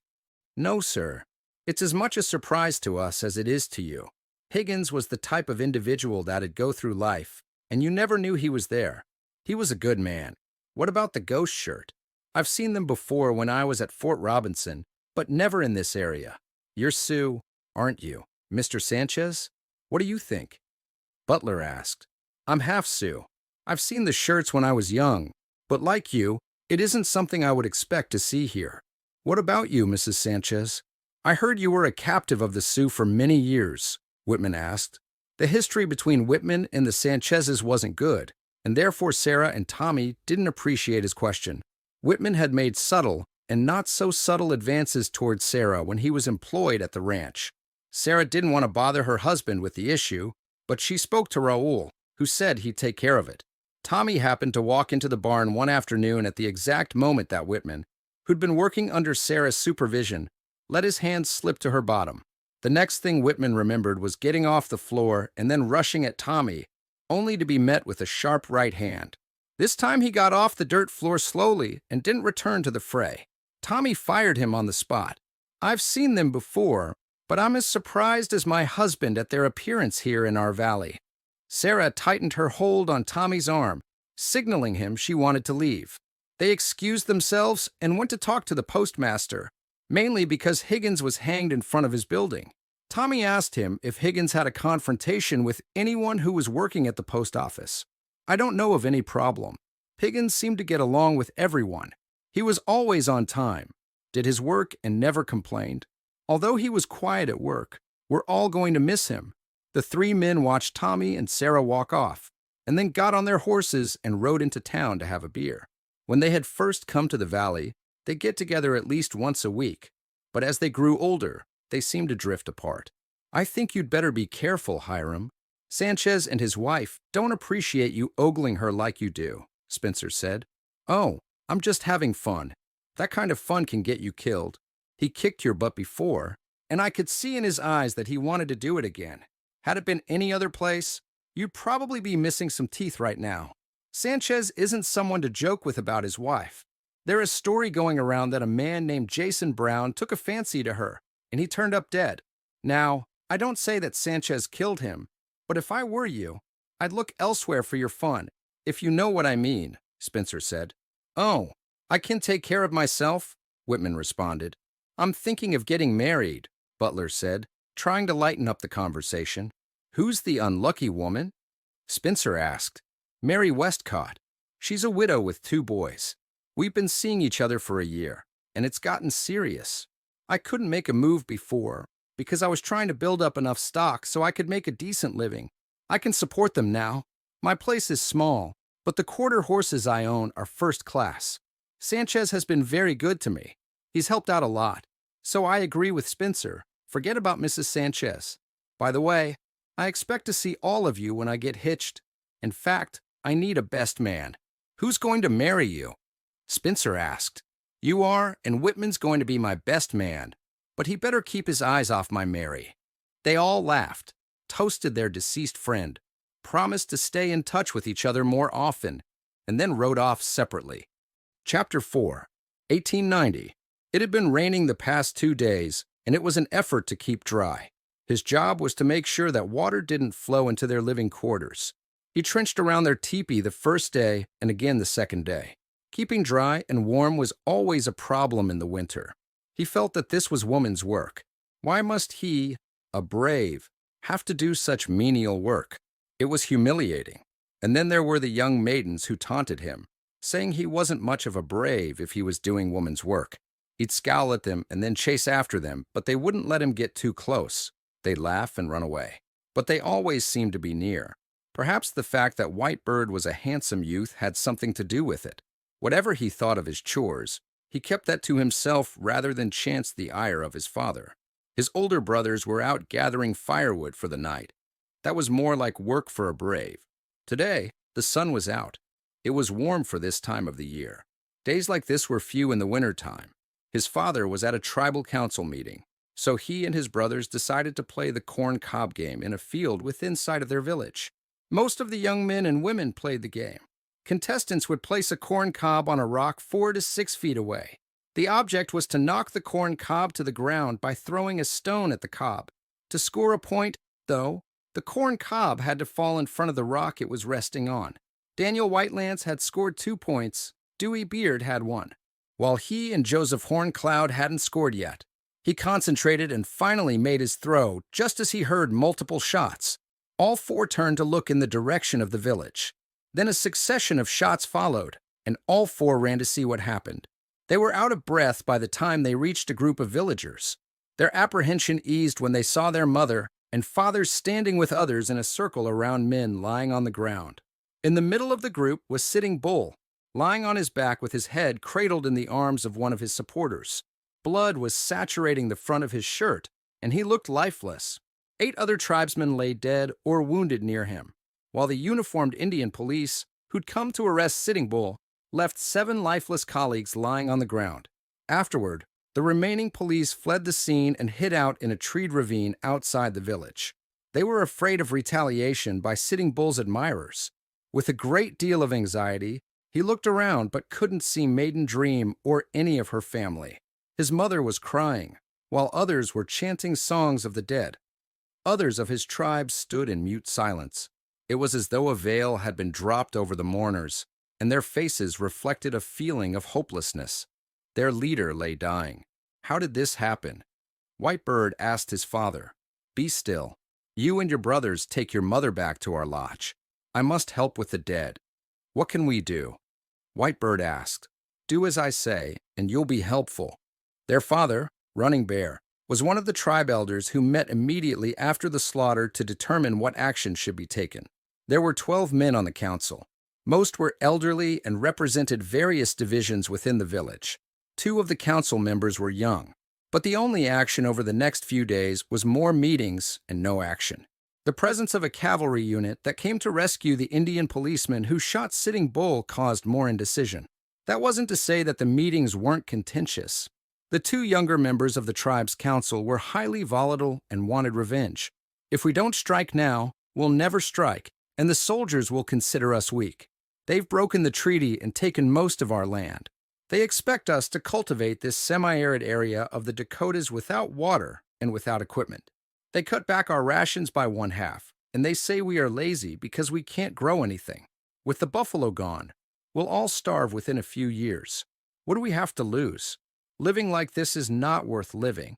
No, sir. It's as much a surprise to us as it is to you. Higgins was the type of individual that'd go through life, and you never knew he was there. He was a good man. What about the ghost shirt? I've seen them before when I was at Fort Robinson, but never in this area. You're Sioux, aren't you, Mr. Sanchez? What do you think? Butler asked. I'm half Sioux. I've seen the shirts when I was young, but like you, it isn't something I would expect to see here. What about you, Mrs. Sanchez? I heard you were a captive of the Sioux for many years, Whitman asked. The history between Whitman and the Sanchezes wasn't good, and therefore Sarah and Tommy didn't appreciate his question. Whitman had made subtle and not so subtle advances toward Sarah when he was employed at the ranch. Sarah didn't want to bother her husband with the issue, but she spoke to Raoul, who said he'd take care of it. Tommy happened to walk into the barn one afternoon at the exact moment that Whitman, who'd been working under Sarah's supervision, let his hand slip to her bottom. The next thing Whitman remembered was getting off the floor and then rushing at Tommy, only to be met with a sharp right hand. This time he got off the dirt floor slowly and didn't return to the fray. Tommy fired him on the spot. I've seen them before, but I'm as surprised as my husband at their appearance here in our valley. Sarah tightened her hold on Tommy's arm, signaling him she wanted to leave. They excused themselves and went to talk to the postmaster, mainly because Higgins was hanged in front of his building. Tommy asked him if Higgins had a confrontation with anyone who was working at the post office. I don't know of any problem. Higgins seemed to get along with everyone. He was always on time, did his work, and never complained. Although he was quiet at work, we're all going to miss him. The three men watched Tommy and Sarah walk off, and then got on their horses and rode into town to have a beer. When they had first come to the valley, they'd get together at least once a week, but as they grew older, they seemed to drift apart. I think you'd better be careful, Hiram. Sanchez and his wife don't appreciate you ogling her like you do, Spencer said. Oh, I'm just having fun. That kind of fun can get you killed. He kicked your butt before, and I could see in his eyes that he wanted to do it again. Had it been any other place, you'd probably be missing some teeth right now. Sanchez isn't someone to joke with about his wife. There is a story going around that a man named Jason Brown took a fancy to her, and he turned up dead. Now, I don't say that Sanchez killed him, but if I were you, I'd look elsewhere for your fun, if you know what I mean, Spencer said. Oh, I can take care of myself, Whitman responded. I'm thinking of getting married, Butler said, trying to lighten up the conversation. Who's the unlucky woman? Spencer asked. Mary Westcott. She's a widow with 2 boys. We've been seeing each other for a year, and it's gotten serious. I couldn't make a move before, because I was trying to build up enough stock so I could make a decent living. I can support them now. My place is small, but the quarter horses I own are first class. Sanchez has been very good to me. He's helped out a lot. So I agree with Spencer. Forget about Mrs. Sanchez. By the way, I expect to see all of you when I get hitched. In fact, I need a best man. Who's going to marry you? Spencer asked. You are, and Whitman's going to be my best man. But he better keep his eyes off my Mary. They all laughed, toasted their deceased friend, promised to stay in touch with each other more often, and then rode off separately. Chapter 4, 1890. It had been raining the past 2 days, and it was an effort to keep dry. His job was to make sure that water didn't flow into their living quarters. He trenched around their teepee the first day and again the second day. Keeping dry and warm was always a problem in the winter. He felt that this was woman's work. Why must he, a brave, have to do such menial work? It was humiliating. And then there were the young maidens who taunted him, saying he wasn't much of a brave if he was doing woman's work. He'd scowl at them and then chase after them, but they wouldn't let him get too close. They'd laugh and run away. But they always seemed to be near. Perhaps the fact that Whitebird was a handsome youth had something to do with it. Whatever he thought of his chores, he kept that to himself rather than chance the ire of his father. His older brothers were out gathering firewood for the night. That was more like work for a brave. Today, the sun was out. It was warm for this time of the year. Days like this were few in the wintertime. His father was at a tribal council meeting, so he and his brothers decided to play the corn cob game in a field within sight of their village. Most of the young men and women played the game. Contestants would place a corn cob on a rock 4 to 6 feet away. The object was to knock the corn cob to the ground by throwing a stone at the cob. To score a point, though, the corn cob had to fall in front of the rock it was resting on. Daniel Whitelance had scored 2 points. Dewey Beard had 1. While he and Joseph Horncloud hadn't scored yet. He concentrated and finally made his throw just as he heard multiple shots. All 4 turned to look in the direction of the village. Then a succession of shots followed, and all 4 ran to see what happened. They were out of breath by the time they reached a group of villagers. Their apprehension eased when they saw their mother and father standing with others in a circle around men lying on the ground. In the middle of the group was Sitting Bull, lying on his back with his head cradled in the arms of one of his supporters. Blood was saturating the front of his shirt, and he looked lifeless. 8 other tribesmen lay dead or wounded near him, while the uniformed Indian police, who'd come to arrest Sitting Bull, left 7 lifeless colleagues lying on the ground. Afterward, the remaining police fled the scene and hid out in a treed ravine outside the village. They were afraid of retaliation by Sitting Bull's admirers. With a great deal of anxiety, he looked around but couldn't see Maiden Dream or any of her family. His mother was crying, while others were chanting songs of the dead. Others of his tribe stood in mute silence. It was as though a veil had been dropped over the mourners, and their faces reflected a feeling of hopelessness. Their leader lay dying. How did this happen? Whitebird asked his father, "Be still. You and your brothers take your mother back to our lodge. I must help with the dead. What can we do?" Whitebird asked, "Do as I say, and you'll be helpful." Their father, Running Bear, was one of the tribe elders who met immediately after the slaughter to determine what action should be taken. There were 12 men on the council. Most were elderly and represented various divisions within the village. 2 of the council members were young, but the only action over the next few days was more meetings and no action. The presence of a cavalry unit that came to rescue the Indian policeman who shot Sitting Bull caused more indecision. That wasn't to say that the meetings weren't contentious. The 2 younger members of the tribe's council were highly volatile and wanted revenge. "If we don't strike now, we'll never strike, and the soldiers will consider us weak. They've broken the treaty and taken most of our land. They expect us to cultivate this semi-arid area of the Dakotas without water and without equipment. They cut back our rations by 1/2, and they say we are lazy because we can't grow anything. With the buffalo gone, we'll all starve within a few years. What do we have to lose? Living like this is not worth living."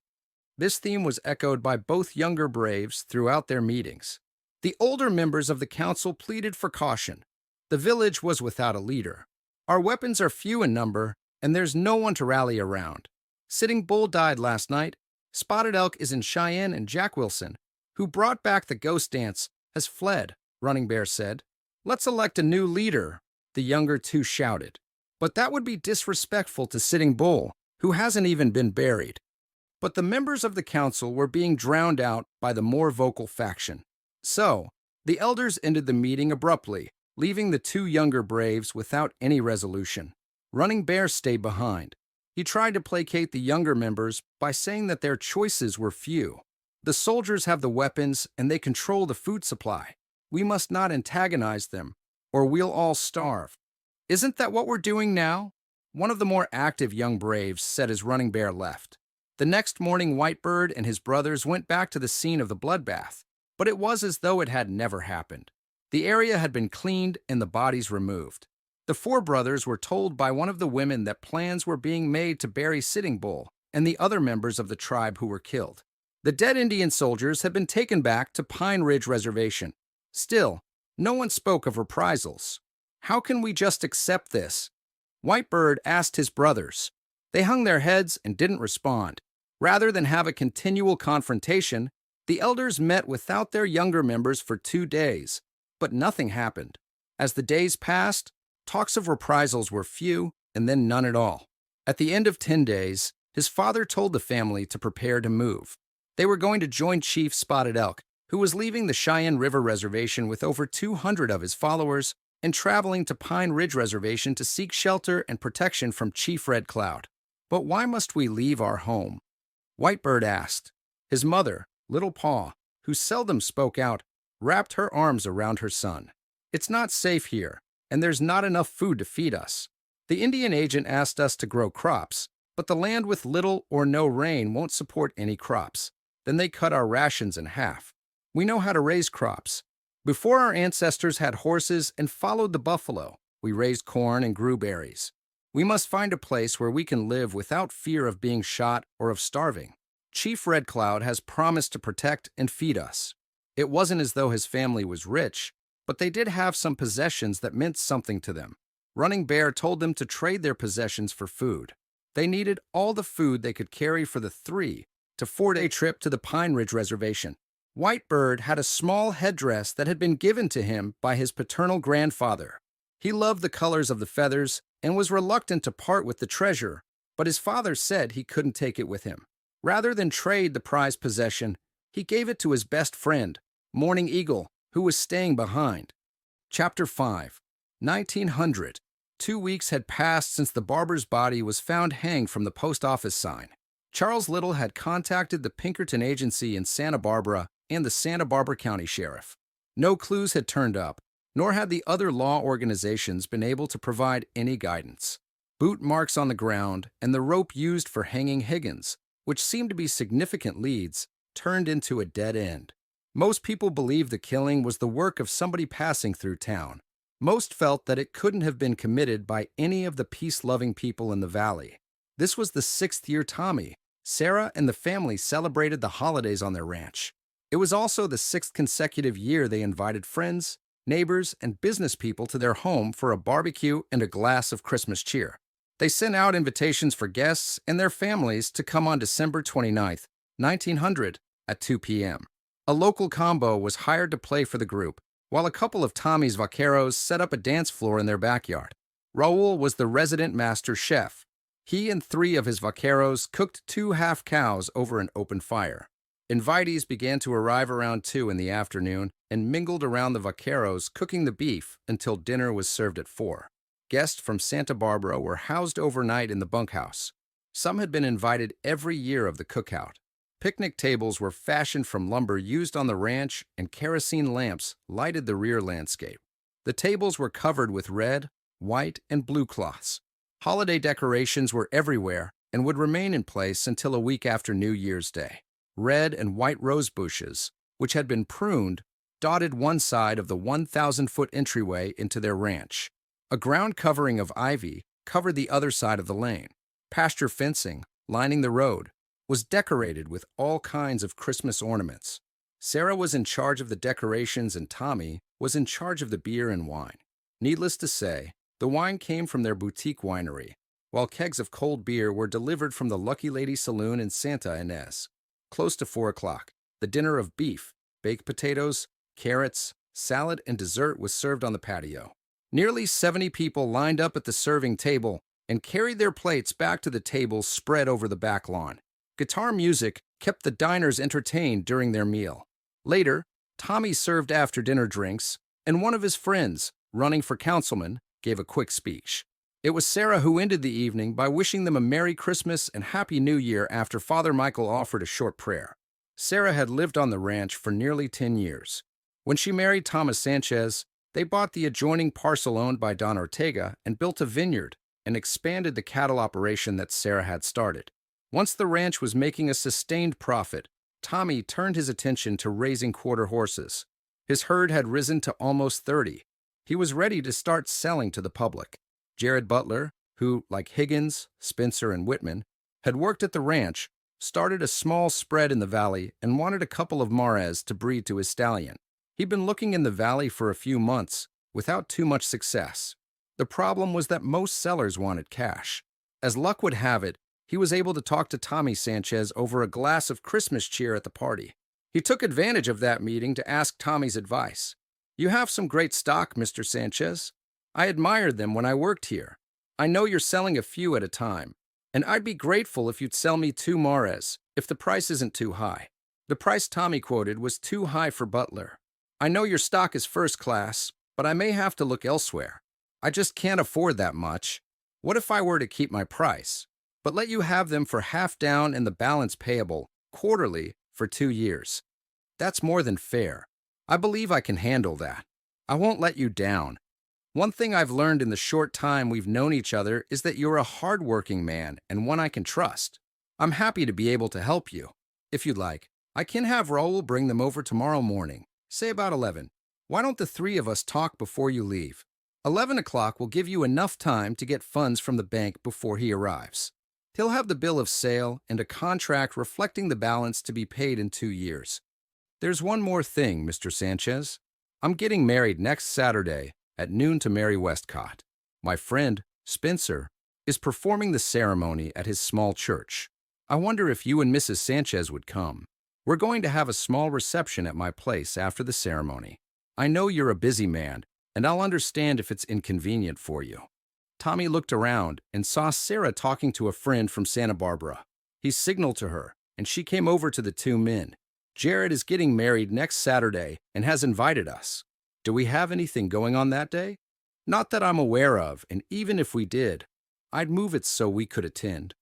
This theme was echoed by both younger braves throughout their meetings. The older members of the council pleaded for caution. The village was without a leader. "Our weapons are few in number, and there's no one to rally around. Sitting Bull died last night. Spotted Elk is in Cheyenne, and Jack Wilson, who brought back the ghost dance, has fled," Running Bear said. "Let's elect a new leader," the younger 2 shouted. "But that would be disrespectful to Sitting Bull, who hasn't even been buried." But the members of the council were being drowned out by the more vocal faction. So, the elders ended the meeting abruptly, leaving the 2 younger braves without any resolution. Running Bear stayed behind. He tried to placate the younger members by saying that their choices were few. "The soldiers have the weapons and they control the food supply. We must not antagonize them, or we'll all starve." "Isn't that what we're doing now?" one of the more active young braves said as Running Bear left. The next morning, Whitebird and his brothers went back to the scene of the bloodbath, but it was as though it had never happened. The area had been cleaned and the bodies removed. The 4 brothers were told by one of the women that plans were being made to bury Sitting Bull and the other members of the tribe who were killed. The dead Indian soldiers had been taken back to Pine Ridge Reservation. Still, no one spoke of reprisals. "How can we just accept this?" Whitebird asked his brothers. They hung their heads and didn't respond. Rather than have a continual confrontation, the elders met without their younger members for 2 days, but nothing happened. As the days passed, talks of reprisals were few and then none at all. At the end of 10 days, his father told the family to prepare to move. They were going to join Chief Spotted Elk, who was leaving the Cheyenne River Reservation with over 200 of his followers and traveling to Pine Ridge Reservation to seek shelter and protection from Chief Red Cloud. "But why must we leave our home?" Whitebird asked. His mother, Little Paw, who seldom spoke out, wrapped her arms around her son. "It's not safe here, and there's not enough food to feed us. The Indian agent asked us to grow crops, but the land with little or no rain won't support any crops. Then they cut our rations in half. We know how to raise crops. Before our ancestors had horses and followed the buffalo, we raised corn and grew berries. We must find a place where we can live without fear of being shot or of starving. Chief Red Cloud has promised to protect and feed us." It wasn't as though his family was rich, but they did have some possessions that meant something to them. Running Bear told them to trade their possessions for food. They needed all the food they could carry for the 3 to 4-day trip to the Pine Ridge Reservation. Whitebird had a small headdress that had been given to him by his paternal grandfather. He loved the colors of the feathers and was reluctant to part with the treasure, but his father said he couldn't take it with him. Rather than trade the prized possession, he gave it to his best friend, Morning Eagle, who was staying behind. Chapter 5, 1900. 2 weeks had passed since the barber's body was found hanged from the post office sign. Charles Little had contacted the Pinkerton Agency in Santa Barbara and the Santa Barbara County Sheriff. No clues had turned up, nor had the other law organizations been able to provide any guidance. Boot marks on the ground and the rope used for hanging Higgins, which seemed to be significant leads, turned into a dead end. Most people believed the killing was the work of somebody passing through town. Most felt that it couldn't have been committed by any of the peace-loving people in the valley. This was the 6th year Tommy, Sarah, and the family celebrated the holidays on their ranch. It was also the 6th consecutive year they invited friends, neighbors, and business people to their home for a barbecue and a glass of Christmas cheer. They sent out invitations for guests and their families to come on December 29th, 1900, at 2 p.m. A local combo was hired to play for the group, while a couple of Tommy's vaqueros set up a dance floor in their backyard. Raul was the resident master chef. He and 3 of his vaqueros cooked 2 half cows over an open fire. Invitees began to arrive around 2 in the afternoon and mingled around the vaqueros cooking the beef until dinner was served at 4. Guests from Santa Barbara were housed overnight in the bunkhouse. Some had been invited every year of the cookout. Picnic tables were fashioned from lumber used on the ranch, and kerosene lamps lighted the rear landscape. The tables were covered with red, white, and blue cloths. Holiday decorations were everywhere and would remain in place until a week after New Year's Day. Red and white rose bushes, which had been pruned, dotted one side of the 1,000-foot entryway into their ranch. A ground covering of ivy covered the other side of the lane. Pasture fencing, lining the road, was decorated with all kinds of Christmas ornaments. Sarah was in charge of the decorations and Tommy was in charge of the beer and wine. Needless to say, the wine came from their boutique winery, while kegs of cold beer were delivered from the Lucky Lady Saloon in Santa Ynez. Close to 4 o'clock, the dinner of beef, baked potatoes, carrots, salad, and dessert was served on the patio. Nearly 70 people lined up at the serving table and carried their plates back to the tables spread over the back lawn. Guitar music kept the diners entertained during their meal. Later, Tommy served after-dinner drinks, and one of his friends, running for councilman, gave a quick speech. It was Sarah who ended the evening by wishing them a Merry Christmas and Happy New Year after Father Michael offered a short prayer. Sarah had lived on the ranch for nearly 10 years. When she married Thomas Sanchez, they bought the adjoining parcel owned by Don Ortega and built a vineyard and expanded the cattle operation that Sarah had started. Once the ranch was making a sustained profit, Tommy turned his attention to raising quarter horses. His herd had risen to almost 30. He was ready to start selling to the public. Jared Butler, who, like Higgins, Spencer, and Whitman, had worked at the ranch, started a small spread in the valley and wanted a couple of Mares to breed to his stallion. He'd been looking in the valley for a few months without too much success. The problem was that most sellers wanted cash. As luck would have it, he was able to talk to Tommy Sanchez over a glass of Christmas cheer at the party. He took advantage of that meeting to ask Tommy's advice. "You have some great stock, Mr. Sanchez. I admired them when I worked here. I know you're selling a few at a time, and I'd be grateful if you'd sell me 2 Mares, if the price isn't too high." The price Tommy quoted was too high for Butler. "I know your stock is first class, but I may have to look elsewhere. I just can't afford that much. What if I were to keep my price, but let you have them for half down and the balance payable, quarterly, for 2 years? That's more than fair. I believe I can handle that. I won't let you down. One thing I've learned in the short time we've known each other is that you're a hard-working man and one I can trust. I'm happy to be able to help you. If you'd like, I can have Raul bring them over tomorrow morning, say about 11. Why don't the 3 of us talk before you leave? 11 o'clock will give you enough time to get funds from the bank before he arrives. He'll have the bill of sale and a contract reflecting the balance to be paid in 2 years. There's one more thing, Mr. Sanchez. I'm getting married next Saturday at noon to Mary Westcott. My friend, Spencer, is performing the ceremony at his small church. I wonder if you and Mrs. Sanchez would come. We're going to have a small reception at my place after the ceremony. I know you're a busy man, and I'll understand if it's inconvenient for you." Tommy looked around and saw Sarah talking to a friend from Santa Barbara. He signaled to her, and she came over to the two men. "Jared is getting married next Saturday and has invited us. Do we have anything going on that day?" "Not that I'm aware of, and even if we did, I'd move it so we could attend."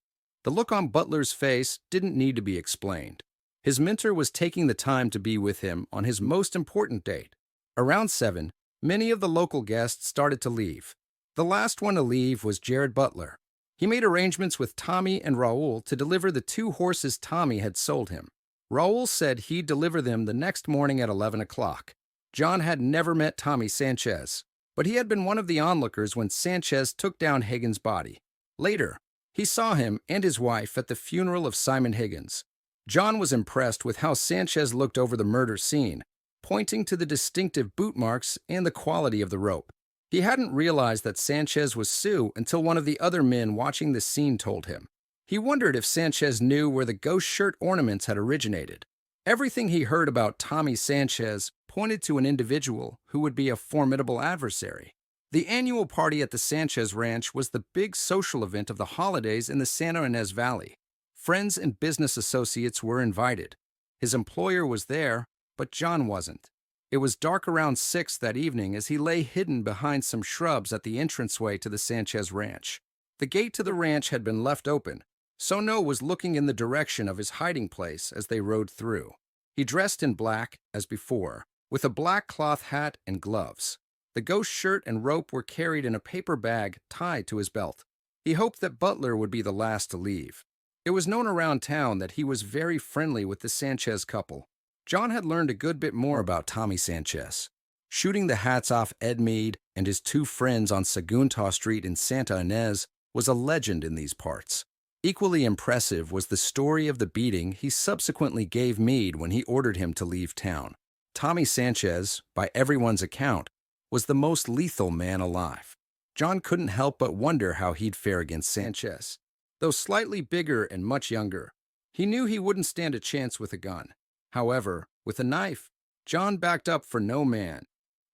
The look on Butler's face didn't need to be explained. His mentor was taking the time to be with him on his most important date. Around 7, many of the local guests started to leave. The last one to leave was Jared Butler. He made arrangements with Tommy and Raul to deliver the 2 horses Tommy had sold him. Raul said he'd deliver them the next morning at 11 o'clock. John had never met Tommy Sanchez, but he had been one of the onlookers when Sanchez took down Higgins' body. Later, he saw him and his wife at the funeral of Simon Higgins. John was impressed with how Sanchez looked over the murder scene, pointing to the distinctive boot marks and the quality of the rope. He hadn't realized that Sanchez was Sue until one of the other men watching the scene told him. He wondered if Sanchez knew where the ghost shirt ornaments had originated. Everything he heard about Tommy Sanchez pointed to an individual who would be a formidable adversary. The annual party at the Sanchez Ranch was the big social event of the holidays in the Santa Ynez Valley. Friends and business associates were invited. His employer was there, but John wasn't. It was dark around 6 that evening as he lay hidden behind some shrubs at the entranceway to the Sanchez Ranch. The gate to the ranch had been left open, so No was looking in the direction of his hiding place as they rode through. He dressed in black, as before, with a black cloth hat and gloves. The ghost shirt and rope were carried in a paper bag tied to his belt. He hoped that Butler would be the last to leave. It was known around town that he was very friendly with the Sanchez couple. John had learned a good bit more about Tommy Sanchez. Shooting the hats off Ed Meade and his 2 friends on Saguntaw Street in Santa Ynez was a legend in these parts. Equally impressive was the story of the beating he subsequently gave Meade when he ordered him to leave town. Tommy Sanchez, by everyone's account, was the most lethal man alive. John couldn't help but wonder how he'd fare against Sanchez. Though slightly bigger and much younger, he knew he wouldn't stand a chance with a gun. However, with a knife, John backed up for no man.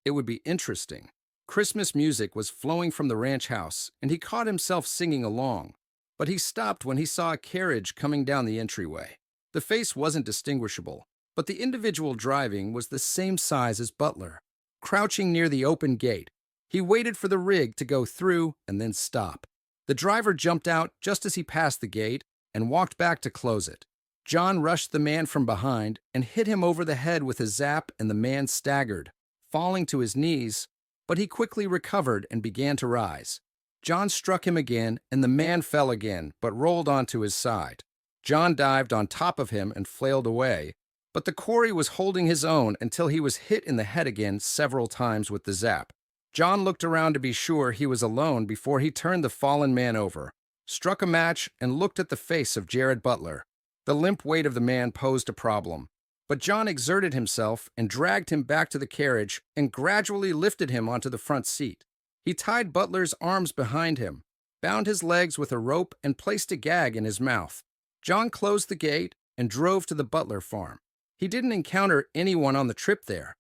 It would be interesting. Christmas music was flowing from the ranch house, and he caught himself singing along. But he stopped when he saw a carriage coming down the entryway. The face wasn't distinguishable, but the individual driving was the same size as Butler. Crouching near the open gate, he waited for the rig to go through and then stop. The driver jumped out just as he passed the gate and walked back to close it. John rushed the man from behind and hit him over the head with a zap, and the man staggered, falling to his knees, but he quickly recovered and began to rise. John struck him again, and the man fell again, but rolled onto his side. John dived on top of him and flailed away, but the quarry was holding his own until he was hit in the head again several times with the zap. John looked around to be sure he was alone before he turned the fallen man over, struck a match, and looked at the face of Jared Butler. The limp weight of the man posed a problem, but John exerted himself and dragged him back to the carriage and gradually lifted him onto the front seat. He tied Butler's arms behind him, bound his legs with a rope, and placed a gag in his mouth. John closed the gate and drove to the Butler farm. He didn't encounter anyone on the trip there.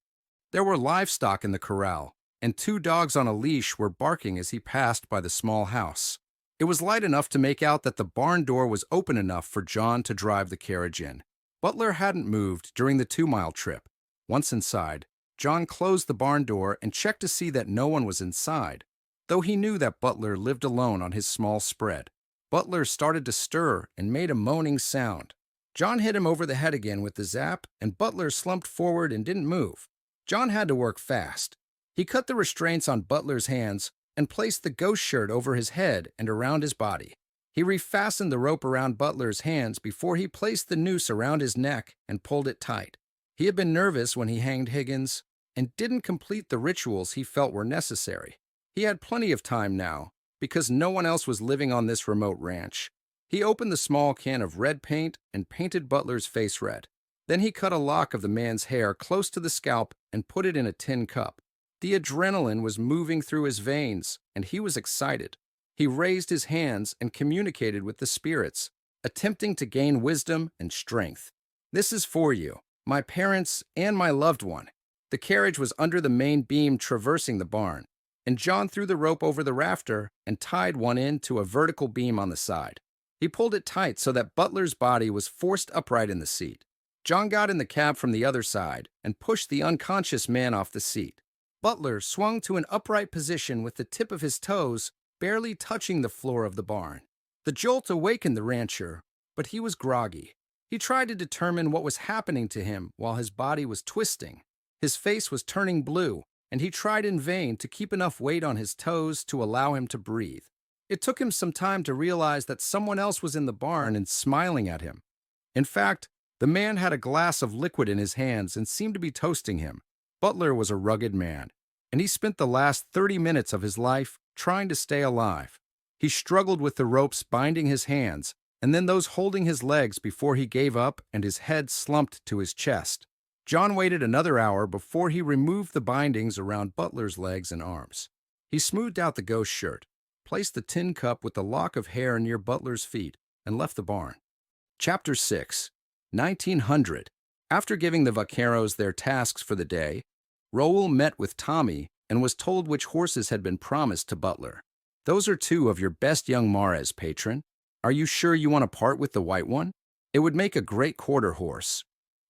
There were livestock in the corral, and 2 dogs on a leash were barking as he passed by the small house. It was light enough to make out that the barn door was open enough for John to drive the carriage in. Butler hadn't moved during the 2-mile trip. Once inside, John closed the barn door and checked to see that no one was inside, though he knew that Butler lived alone on his small spread. Butler started to stir and made a moaning sound. John hit him over the head again with the zap, and Butler slumped forward and didn't move. John had to work fast. He cut the restraints on Butler's hands and placed the ghost shirt over his head and around his body. He refastened the rope around Butler's hands before he placed the noose around his neck and pulled it tight. He had been nervous when he hanged Higgins and didn't complete the rituals he felt were necessary. He had plenty of time now, because no one else was living on this remote ranch. He opened the small can of red paint and painted Butler's face red. Then he cut a lock of the man's hair close to the scalp and put it in a tin cup. The adrenaline was moving through his veins, and he was excited. He raised his hands and communicated with the spirits, attempting to gain wisdom and strength. "This is for you, my parents, and my loved one. The carriage was under the main beam traversing the barn, and John threw the rope over the rafter and tied one end to a vertical beam on the side. He pulled it tight so that Butler's body was forced upright in the seat. John got in the cab from the other side and pushed the unconscious man off the seat. Butler swung to an upright position with the tip of his toes barely touching the floor of the barn. The jolt awakened the rancher, but he was groggy. He tried to determine what was happening to him while his body was twisting. His face was turning blue, and he tried in vain to keep enough weight on his toes to allow him to breathe. It took him some time to realize that someone else was in the barn and smiling at him. In fact, the man had a glass of liquid in his hands and seemed to be toasting him. Butler was a rugged man, and he spent the last 30 minutes of his life trying to stay alive. He struggled with the ropes binding his hands, and then those holding his legs before he gave up and his head slumped to his chest. John waited another hour before he removed the bindings around Butler's legs and arms. He smoothed out the ghost shirt, placed the tin cup with the lock of hair near Butler's feet, and left the barn. Chapter 6, 1900. After giving the vaqueros their tasks for the day, Raoul met with Tommy and was told which horses had been promised to Butler. "Those are two of your best young Mares, patron. Are you sure you want to part with the white one? It would make a great quarter horse."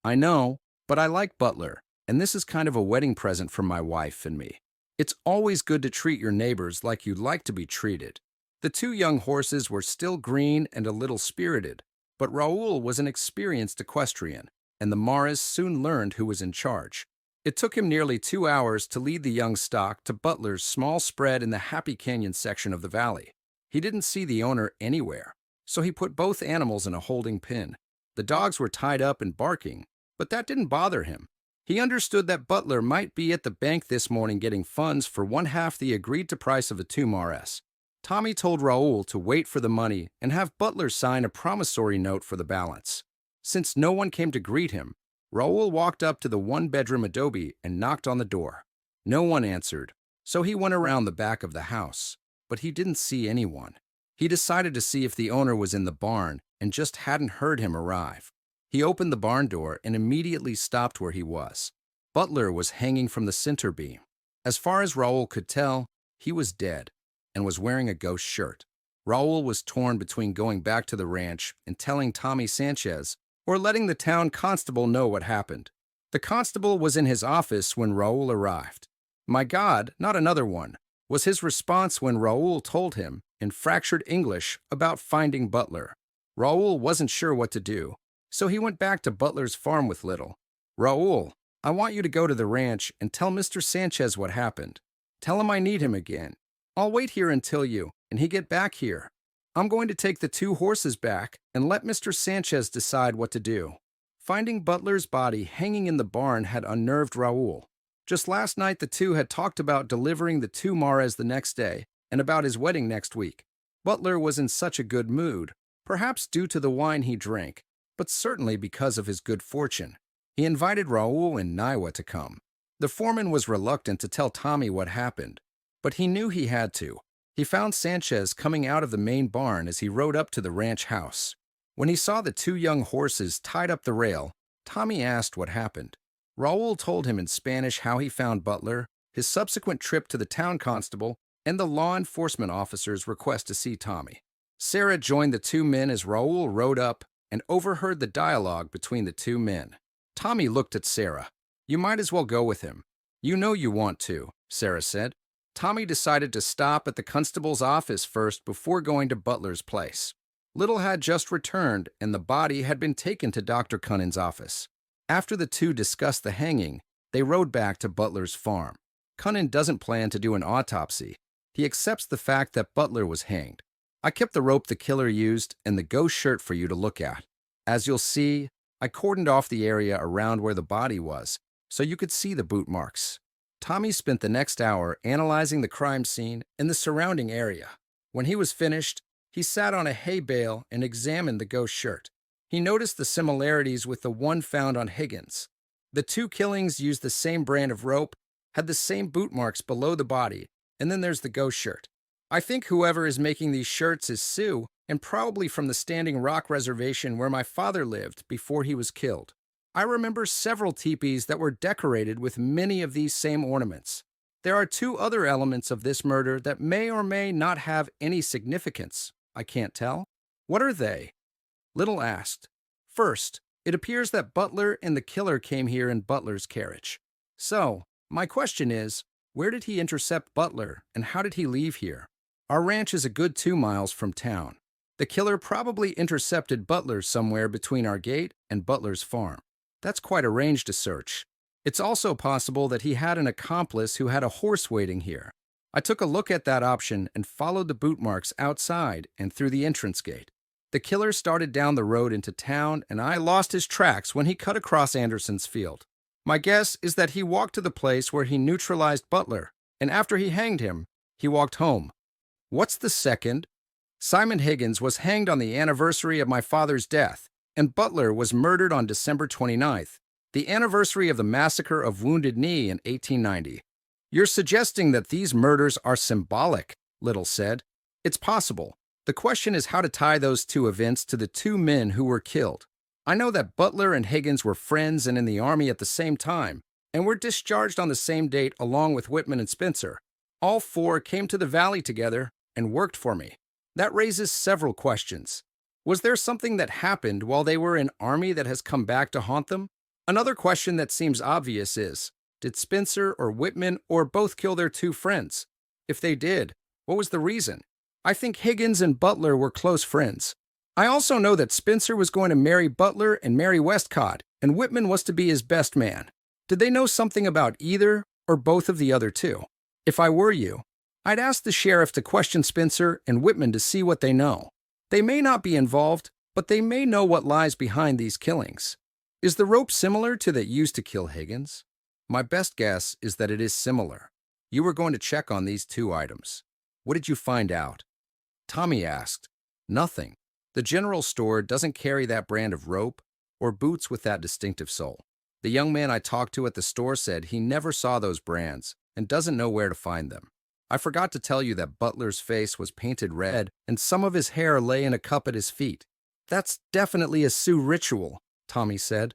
"I know, but I like Butler, and this is kind of a wedding present from my wife and me. It's always good to treat your neighbors like you'd like to be treated." The two young horses were still green and a little spirited, but Raoul was an experienced equestrian, and the Mares soon learned who was in charge. It took him nearly 2 hours to lead the young stock to Butler's small spread in the Happy Canyon section of the valley. He didn't see the owner anywhere, so he put both animals in a holding pen. The dogs were tied up and barking, but that didn't bother him. He understood that Butler might be at the bank this morning getting funds for one half the agreed-to price of a 2 Mares. Tommy told Raoul to wait for the money and have Butler sign a promissory note for the balance. Since no one came to greet him, Raoul walked up to the one-bedroom adobe and knocked on the door. No one answered, so he went around the back of the house, but he didn't see anyone. He decided to see if the owner was in the barn and just hadn't heard him arrive. He opened the barn door and immediately stopped where he was. Butler was hanging from the center beam. As far as Raoul could tell, he was dead and was wearing a ghost shirt. Raoul was torn between going back to the ranch and telling Tommy Sanchez or letting the town constable know what happened. The constable was in his office when Raoul arrived. "My God, not another one," was his response when Raoul told him, in fractured English, about finding Butler. Raoul wasn't sure what to do, so he went back to Butler's farm with Little. "Raoul, I want you to go to the ranch and tell Mr. Sanchez what happened. Tell him I need him again. I'll wait here until you and he get back here. I'm going to take the 2 horses back and let Mr. Sanchez decide what to do." Finding Butler's body hanging in the barn had unnerved Raoul. Just last night the two had talked about delivering the 2 Mares the next day and about his wedding next week. Butler was in such a good mood, perhaps due to the wine he drank, but certainly because of his good fortune. He invited Raoul and Niwa to come. The foreman was reluctant to tell Tommy what happened, but he knew he had to. He found Sanchez coming out of the main barn as he rode up to the ranch house. When he saw the 2 young horses tied up the rail, Tommy asked what happened. Raoul told him in Spanish how he found Butler, his subsequent trip to the town constable, and the law enforcement officer's request to see Tommy. Sarah joined the 2 men as Raoul rode up and overheard the dialogue between the 2 men. Tommy looked at Sarah. "You might as well go with him. You know you want to," Sarah said. Tommy decided to stop at the constable's office first before going to Butler's place. Little had just returned, and the body had been taken to Dr. Cunning's office. After the 2 discussed the hanging, they rode back to Butler's farm. Cunning doesn't plan to do an autopsy. He accepts the fact that Butler was hanged. "I kept the rope the killer used and the ghost shirt for you to look at. As you'll see, I cordoned off the area around where the body was, so you could see the boot marks." Tommy spent the next hour analyzing the crime scene and the surrounding area. When he was finished, he sat on a hay bale and examined the ghost shirt. He noticed the similarities with the one found on Higgins. The 2 killings used the same brand of rope, had the same boot marks below the body, and then there's the ghost shirt. "I think whoever is making these shirts is Sioux, and probably from the Standing Rock Reservation where my father lived before he was killed. I remember several teepees that were decorated with many of these same ornaments. There are two other elements of this murder that may or may not have any significance. I can't tell. What are they? Little asked. First, it appears that Butler and the killer came here in Butler's carriage. So, my question is, where did he intercept Butler and how did he leave here? Our ranch is a good 2 miles from town. The killer probably intercepted Butler somewhere between our gate and Butler's farm. That's quite a range to search. It's also possible that he had an accomplice who had a horse waiting here. I took a look at that option and followed the boot marks outside and through the entrance gate. The killer started down the road into town, and I lost his tracks when he cut across Anderson's field. My guess is that he walked to the place where he neutralized Butler, and after he hanged him, he walked home. What's the second? Simon Higgins was hanged on the anniversary of my father's death, and Butler was murdered on December 29th, the anniversary of the massacre of Wounded Knee in 1890. You're suggesting that these murders are symbolic, Little said. It's possible. The question is how to tie those two events to the two men who were killed. I know that Butler and Higgins were friends and in the Army at the same time, and were discharged on the same date along with Whitman and Spencer. All four came to the valley together and worked for me. That raises several questions. Was there something that happened while they were in Army that has come back to haunt them? Another question that seems obvious is, did Spencer or Whitman or both kill their two friends? If they did, what was the reason? I think Higgins and Butler were close friends. I also know that Spencer was going to marry Butler and marry Westcott, and Whitman was to be his best man. Did they know something about either or both of the other two? If I were you, I'd ask the sheriff to question Spencer and Whitman to see what they know. They may not be involved, but they may know what lies behind these killings. Is the rope similar to that used to kill Higgins? My best guess is that it is similar. You were going to check on these two items. What did you find out? Tommy asked. Nothing. The general store doesn't carry that brand of rope or boots with that distinctive sole. The young man I talked to at the store said he never saw those brands and doesn't know where to find them. I forgot to tell you that Butler's face was painted red and some of his hair lay in a cup at his feet. That's definitely a Sioux ritual, Tommy said.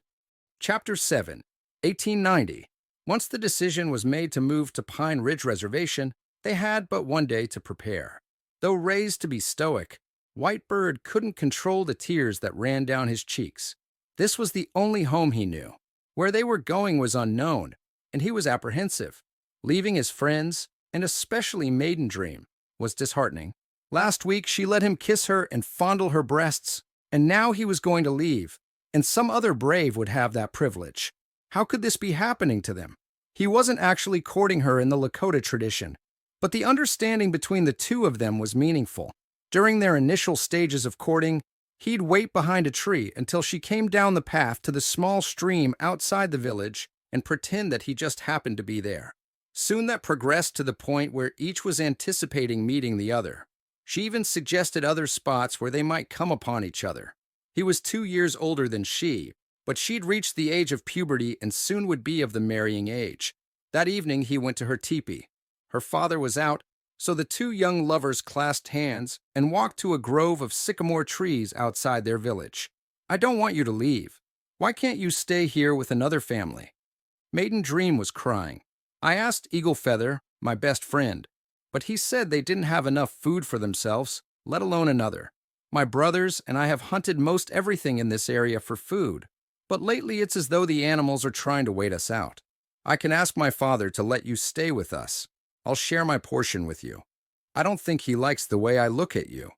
Chapter 7, 1890. Once the decision was made to move to Pine Ridge Reservation, they had but one day to prepare. Though raised to be stoic, Whitebird couldn't control the tears that ran down his cheeks. This was the only home he knew. Where they were going was unknown, and he was apprehensive. Leaving his friends, and especially Maiden Dream, was disheartening. Last week she let him kiss her and fondle her breasts, and now he was going to leave, and some other brave would have that privilege. How could this be happening to them? He wasn't actually courting her in the Lakota tradition, but the understanding between the two of them was meaningful. During their initial stages of courting, he'd wait behind a tree until she came down the path to the small stream outside the village and pretend that he just happened to be there. Soon that progressed to the point where each was anticipating meeting the other. She even suggested other spots where they might come upon each other. He was 2 years older than she, but she'd reached the age of puberty and soon would be of the marrying age. That evening he went to her teepee. Her father was out, so the two young lovers clasped hands and walked to a grove of sycamore trees outside their village. I don't want you to leave. Why can't you stay here with another family? Maiden Dream was crying. I asked Eagle Feather, my best friend, but he said they didn't have enough food for themselves, let alone another. My brothers and I have hunted most everything in this area for food, but lately it's as though the animals are trying to wait us out. I can ask my father to let you stay with us. I'll share my portion with you. I don't think he likes the way I look at you.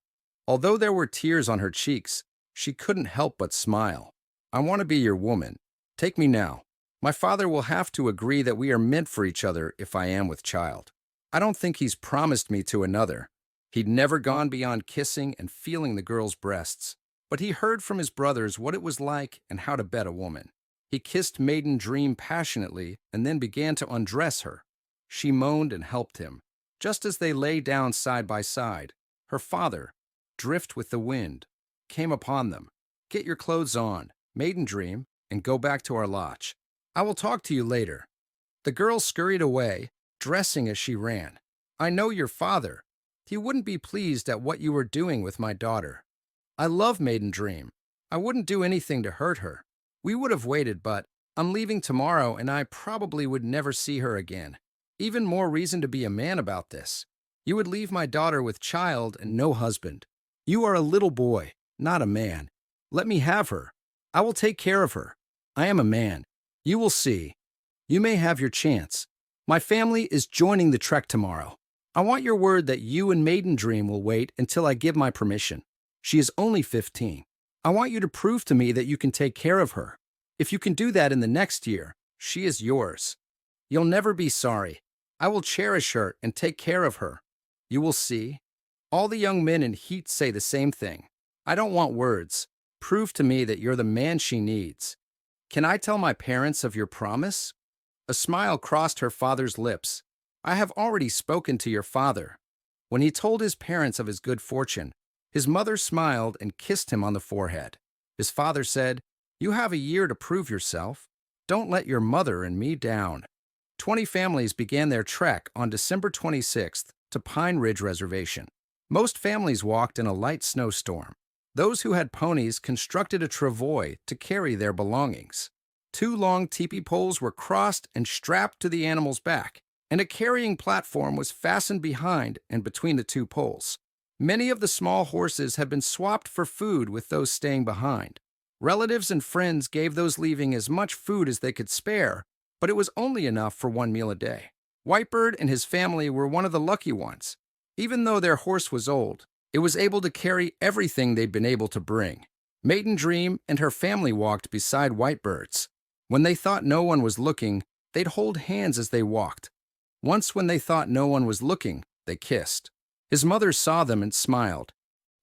Although there were tears on her cheeks, she couldn't help but smile. I want to be your woman. Take me now. My father will have to agree that we are meant for each other if I am with child. I don't think he's promised me to another. He'd never gone beyond kissing and feeling the girl's breasts, but he heard from his brothers what it was like and how to bed a woman. He kissed Maiden Dream passionately and then began to undress her. She moaned and helped him. Just as they lay down side by side, her father, drift with the wind, came upon them. Get your clothes on, Maiden Dream, and go back to our lodge. I will talk to you later. The girl scurried away, dressing as she ran. I know your father. He wouldn't be pleased at what you were doing with my daughter. I love Maiden Dream. I wouldn't do anything to hurt her. We would have waited, but I'm leaving tomorrow and I probably would never see her again. Even more reason to be a man about this. You would leave my daughter with child and no husband. You are a little boy, not a man. Let me have her. I will take care of her. I am a man. You will see. You may have your chance. My family is joining the trek tomorrow. I want your word that you and Maiden Dream will wait until I give my permission. She is only 15. I want you to prove to me that you can take care of her. If you can do that in the next year, she is yours. You'll never be sorry. I will cherish her and take care of her. You will see. All the young men in Heat say the same thing. I don't want words. Prove to me that you're the man she needs. Can I tell my parents of your promise? A smile crossed her father's lips. I have already spoken to your father. When he told his parents of his good fortune, his mother smiled and kissed him on the forehead. His father said, "You have a year to prove yourself. Don't let your mother and me down." 20 families began their trek on December 26th to Pine Ridge Reservation. Most families walked in a light snowstorm. Those who had ponies constructed a travois to carry their belongings. 2 long teepee poles were crossed and strapped to the animal's back, and a carrying platform was fastened behind and between the 2 poles. Many of the small horses had been swapped for food with those staying behind. Relatives and friends gave those leaving as much food as they could spare, but it was only enough for 1 meal a day. Whitebird and his family were one of the lucky ones. Even though their horse was old, it was able to carry everything they'd been able to bring. Maiden Dream and her family walked beside Whitebird's. When they thought no one was looking, they'd hold hands as they walked. Once when they thought no one was looking, they kissed. His mother saw them and smiled.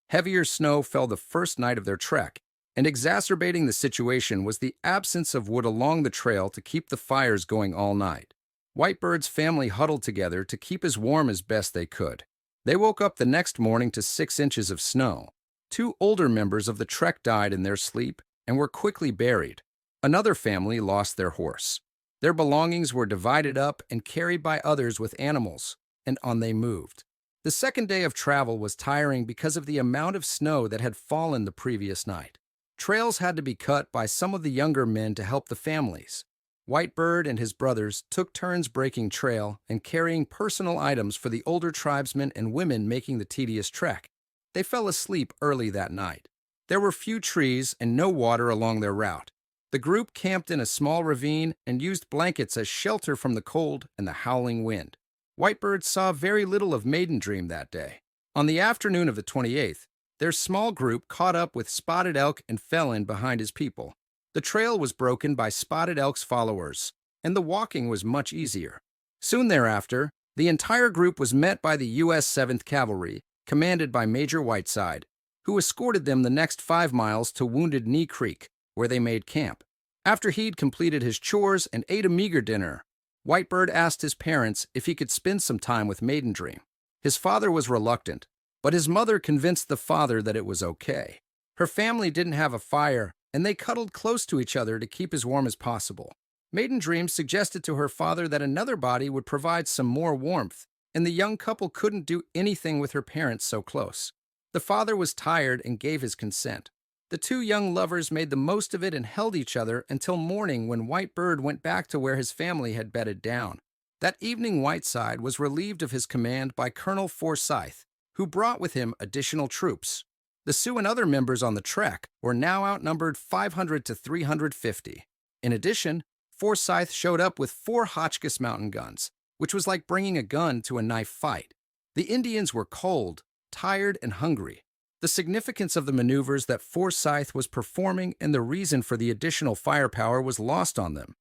Heavier snow fell the first night of their trek, and exacerbating the situation was the absence of wood along the trail to keep the fires going all night. Whitebird's family huddled together to keep as warm as best they could. They woke up the next morning to 6 inches of snow. 2 older members of the trek died in their sleep and were quickly buried. Another family lost their horse. Their belongings were divided up and carried by others with animals, and on they moved. The second day of travel was tiring because of the amount of snow that had fallen the previous night. Trails had to be cut by some of the younger men to help the families. Whitebird and his brothers took turns breaking trail and carrying personal items for the older tribesmen and women making the tedious trek. They fell asleep early that night. There were few trees and no water along their route. The group camped in a small ravine and used blankets as shelter from the cold and the howling wind. Whitebird saw very little of Maiden Dream that day. On the afternoon of the 28th, their small group caught up with Spotted Elk and fell in behind his people. The trail was broken by Spotted Elk's followers, and the walking was much easier. Soon thereafter, the entire group was met by the U.S. 7th Cavalry, commanded by Major Whiteside, who escorted them the next 5 miles to Wounded Knee Creek, where they made camp. After he'd completed his chores and ate a meager dinner, Whitebird asked his parents if he could spend some time with Maiden Dream. His father was reluctant, but his mother convinced the father that it was okay. Her family didn't have a fire, and they cuddled close to each other to keep as warm as possible. Maiden Dream suggested to her father that another body would provide some more warmth, and the young couple couldn't do anything with her parents so close. The father was tired and gave his consent. The 2 young lovers made the most of it and held each other until morning when Whitebird went back to where his family had bedded down. That evening Whiteside was relieved of his command by Colonel Forsyth, who brought with him additional troops. The Sioux and other members on the trek were now outnumbered 500 to 350. In addition, Forsyth showed up with 4 Hotchkiss mountain guns, which was like bringing a gun to a knife fight. The Indians were cold, tired, and hungry. The significance of the maneuvers that Forsyth was performing and the reason for the additional firepower was lost on them.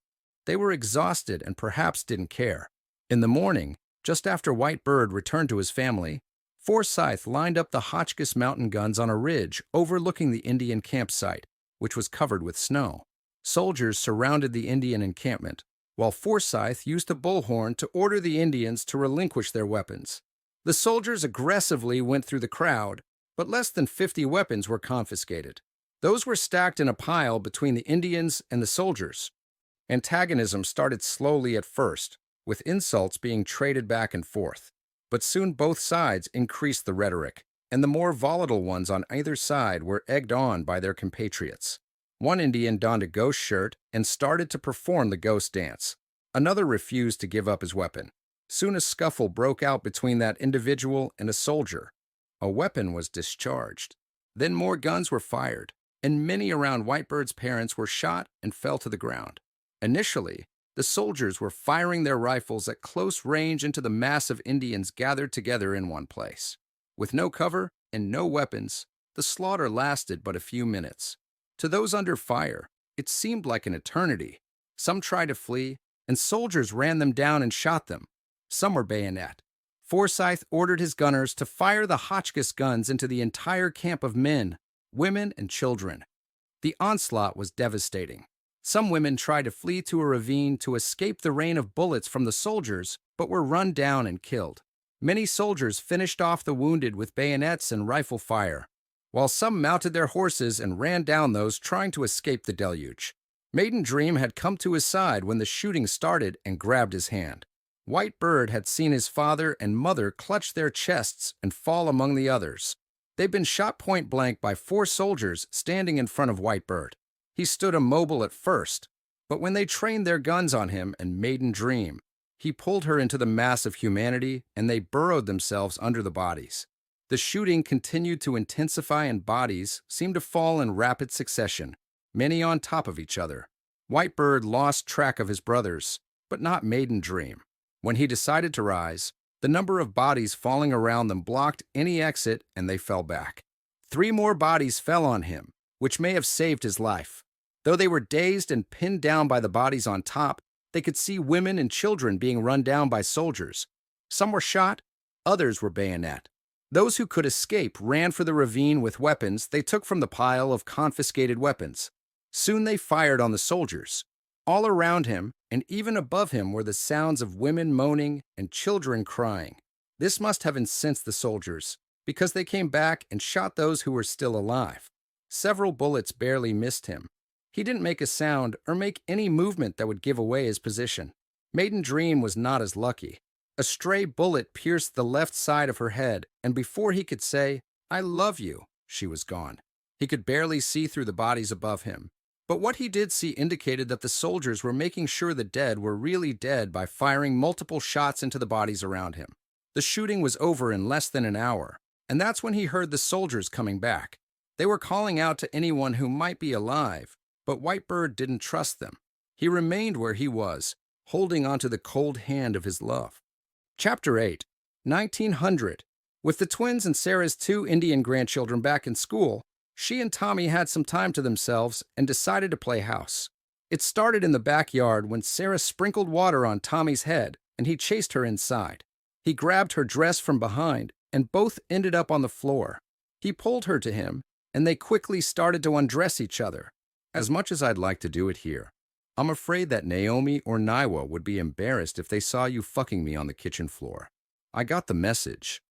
They were exhausted and perhaps didn't care. In the morning, just after Whitebird returned to his family, Forsyth lined up the Hotchkiss mountain guns on a ridge overlooking the Indian campsite, which was covered with snow. Soldiers surrounded the Indian encampment, while Forsyth used a bullhorn to order the Indians to relinquish their weapons. The soldiers aggressively went through the crowd, but less than 50 weapons were confiscated. Those were stacked in a pile between the Indians and the soldiers. Antagonism started slowly at first, with insults being traded back and forth. But soon both sides increased the rhetoric, and the more volatile ones on either side were egged on by their compatriots. One Indian donned a ghost shirt and started to perform the ghost dance. Another refused to give up his weapon. Soon a scuffle broke out between that individual and a soldier. A weapon was discharged. Then more guns were fired, and many around Whitebird's parents were shot and fell to the ground. Initially, the soldiers were firing their rifles at close range into the mass of Indians gathered together in one place. With no cover and no weapons, the slaughter lasted but a few minutes. To those under fire, it seemed like an eternity. Some tried to flee, and soldiers ran them down and shot them. Some were bayonet. Forsyth ordered his gunners to fire the Hotchkiss guns into the entire camp of men, women, and children. The onslaught was devastating. Some women tried to flee to a ravine to escape the rain of bullets from the soldiers, but were run down and killed. Many soldiers finished off the wounded with bayonets and rifle fire, while some mounted their horses and ran down those trying to escape the deluge. Maiden Dream had come to his side when the shooting started and grabbed his hand. Whitebird had seen his father and mother clutch their chests and fall among the others. They'd been shot point blank by 4 soldiers standing in front of Whitebird. He stood immobile at first, but when they trained their guns on him and Maiden Dream, he pulled her into the mass of humanity and they burrowed themselves under the bodies. The shooting continued to intensify and bodies seemed to fall in rapid succession, many on top of each other. Whitebird lost track of his brothers, but not Maiden Dream. When he decided to rise, the number of bodies falling around them blocked any exit and they fell back. 3 more bodies fell on him, which may have saved his life. Though they were dazed and pinned down by the bodies on top, they could see women and children being run down by soldiers. Some were shot, others were bayonet. Those who could escape ran for the ravine with weapons they took from the pile of confiscated weapons. Soon they fired on the soldiers. All around him, and even above him, were the sounds of women moaning and children crying. This must have incensed the soldiers, because they came back and shot those who were still alive. Several bullets barely missed him. He didn't make a sound or make any movement that would give away his position. Maiden Dream was not as lucky. A stray bullet pierced the left side of her head, and before he could say, "I love you," she was gone. He could barely see through the bodies above him. But what he did see indicated that the soldiers were making sure the dead were really dead by firing multiple shots into the bodies around him. The shooting was over in less than an hour, and that's when he heard the soldiers coming back. They were calling out to anyone who might be alive, but Whitebird didn't trust them. He remained where he was, holding onto the cold hand of his love. Chapter 8, 1900. With the twins and Sarah's 2 Indian grandchildren back in school, she and Tommy had some time to themselves and decided to play house. It started in the backyard when Sarah sprinkled water on Tommy's head and he chased her inside. He grabbed her dress from behind and both ended up on the floor. He pulled her to him and they quickly started to undress each other. As much as I'd like to do it here, I'm afraid that Naomi or Niwa would be embarrassed if they saw you fucking me on the kitchen floor. I got the message.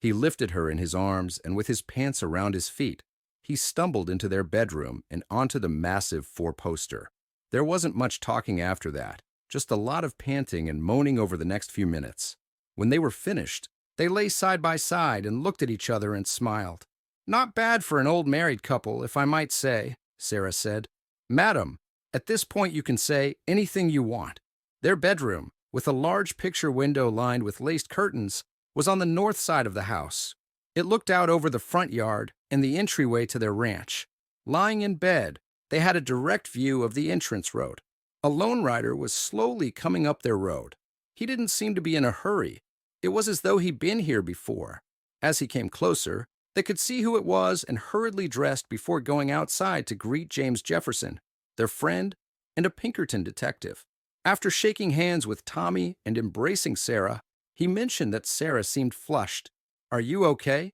He lifted her in his arms and with his pants around his feet, he stumbled into their bedroom and onto the massive 4-poster. There wasn't much talking after that, just a lot of panting and moaning over the next few minutes. When they were finished, they lay side by side and looked at each other and smiled. "Not bad for an old married couple, if I might say," Sarah said. "Madam, at this point you can say anything you want." Their bedroom, with a large picture window lined with laced curtains, was on the north side of the house. It looked out over the front yard and the entryway to their ranch. Lying in bed, they had a direct view of the entrance road. A lone rider was slowly coming up their road. He didn't seem to be in a hurry. It was as though he'd been here before. As he came closer, they could see who it was and hurriedly dressed before going outside to greet James Jefferson, their friend, and a Pinkerton detective. After shaking hands with Tommy and embracing Sarah, he mentioned that Sarah seemed flushed. "Are you okay?"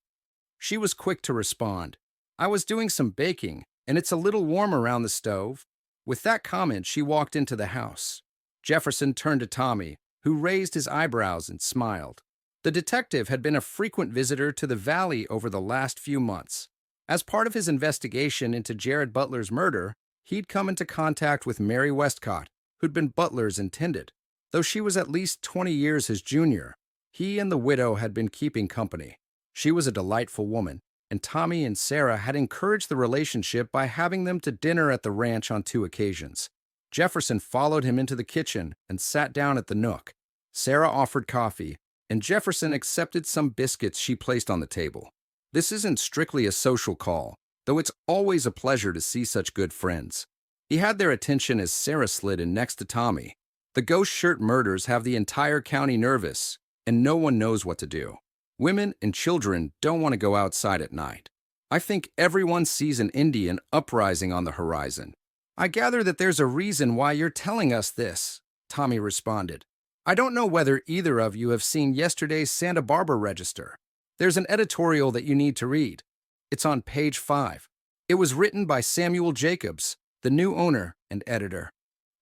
She was quick to respond. "I was doing some baking, and it's a little warm around the stove." With that comment, she walked into the house. Jefferson turned to Tommy, who raised his eyebrows and smiled. The detective had been a frequent visitor to the valley over the last few months. As part of his investigation into Jared Butler's murder, he'd come into contact with Mary Westcott, who'd been Butler's intended. Though she was at least 20 years his junior, he and the widow had been keeping company. She was a delightful woman, and Tommy and Sarah had encouraged the relationship by having them to dinner at the ranch on 2 occasions. Jefferson followed him into the kitchen and sat down at the nook. Sarah offered coffee, and Jefferson accepted some biscuits she placed on the table. This isn't strictly a social call, though it's always a pleasure to see such good friends. He had their attention as Sarah slid in next to Tommy. The ghost shirt murders have the entire county nervous, and no one knows what to do. Women and children don't want to go outside at night. I think everyone sees an Indian uprising on the horizon. I gather that there's a reason why you're telling us this, Tommy responded. I don't know whether either of you have seen yesterday's Santa Barbara Register. There's an editorial that you need to read. It's on page 5. It was written by Samuel Jacobs, the new owner and editor.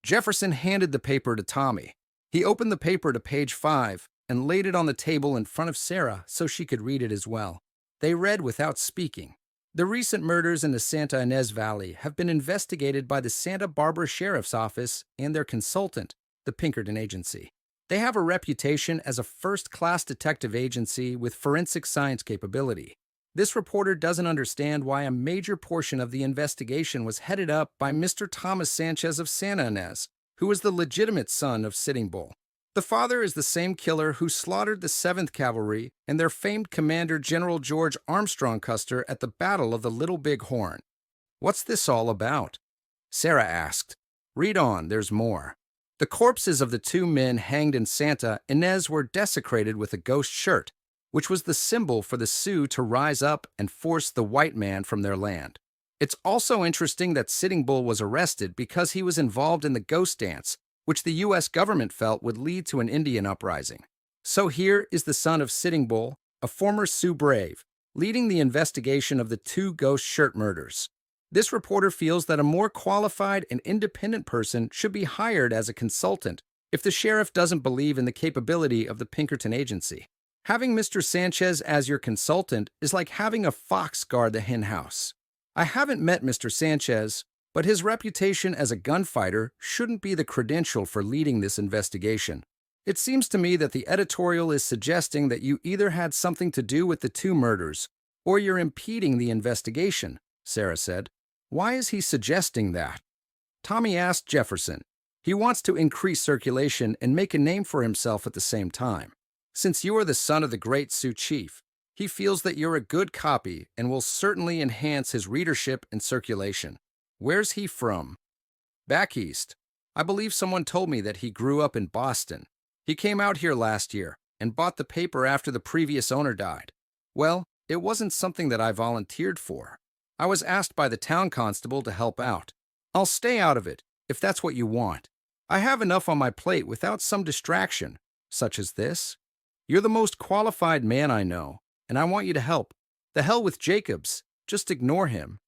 Jefferson handed the paper to Tommy. He opened the paper to page 5 and laid it on the table in front of Sarah so she could read it as well. They read without speaking. The recent murders in the Santa Ynez Valley have been investigated by the Santa Barbara Sheriff's Office and their consultant, the Pinkerton Agency. They have a reputation as a first-class detective agency with forensic science capability. This reporter doesn't understand why a major portion of the investigation was headed up by Mr. Thomas Sanchez of Santa Ynez, who was the legitimate son of Sitting Bull. The father is the same killer who slaughtered the 7th Cavalry and their famed commander General George Armstrong Custer at the Battle of the Little Big Horn. What's this all about? Sarah asked. Read on, there's more. The corpses of the 2 men hanged in Santa Ynez were desecrated with a ghost shirt, which was the symbol for the Sioux to rise up and force the white man from their land. It's also interesting that Sitting Bull was arrested because he was involved in the ghost dance, which the U.S. government felt would lead to an Indian uprising. So here is the son of Sitting Bull, a former Sioux brave, leading the investigation of the 2 ghost shirt murders. This reporter feels that a more qualified and independent person should be hired as a consultant if the sheriff doesn't believe in the capability of the Pinkerton Agency. Having Mr. Sanchez as your consultant is like having a fox guard the hen house. I haven't met Mr. Sanchez, but his reputation as a gunfighter shouldn't be the credential for leading this investigation. It seems to me that the editorial is suggesting that you either had something to do with the 2 murders, or you're impeding the investigation, Sarah said. Why is he suggesting that? Tommy asked Jefferson. He wants to increase circulation and make a name for himself at the same time. Since you are the son of the great Sioux chief, he feels that you're a good copy and will certainly enhance his readership and circulation. Where's he from? Back east. I believe someone told me that he grew up in Boston. He came out here last year and bought the paper after the previous owner died. Well, it wasn't something that I volunteered for. I was asked by the town constable to help out. I'll stay out of it, if that's what you want. I have enough on my plate without some distraction, such as this. You're the most qualified man I know, and I want you to help. The hell with Jacobs. Just ignore him.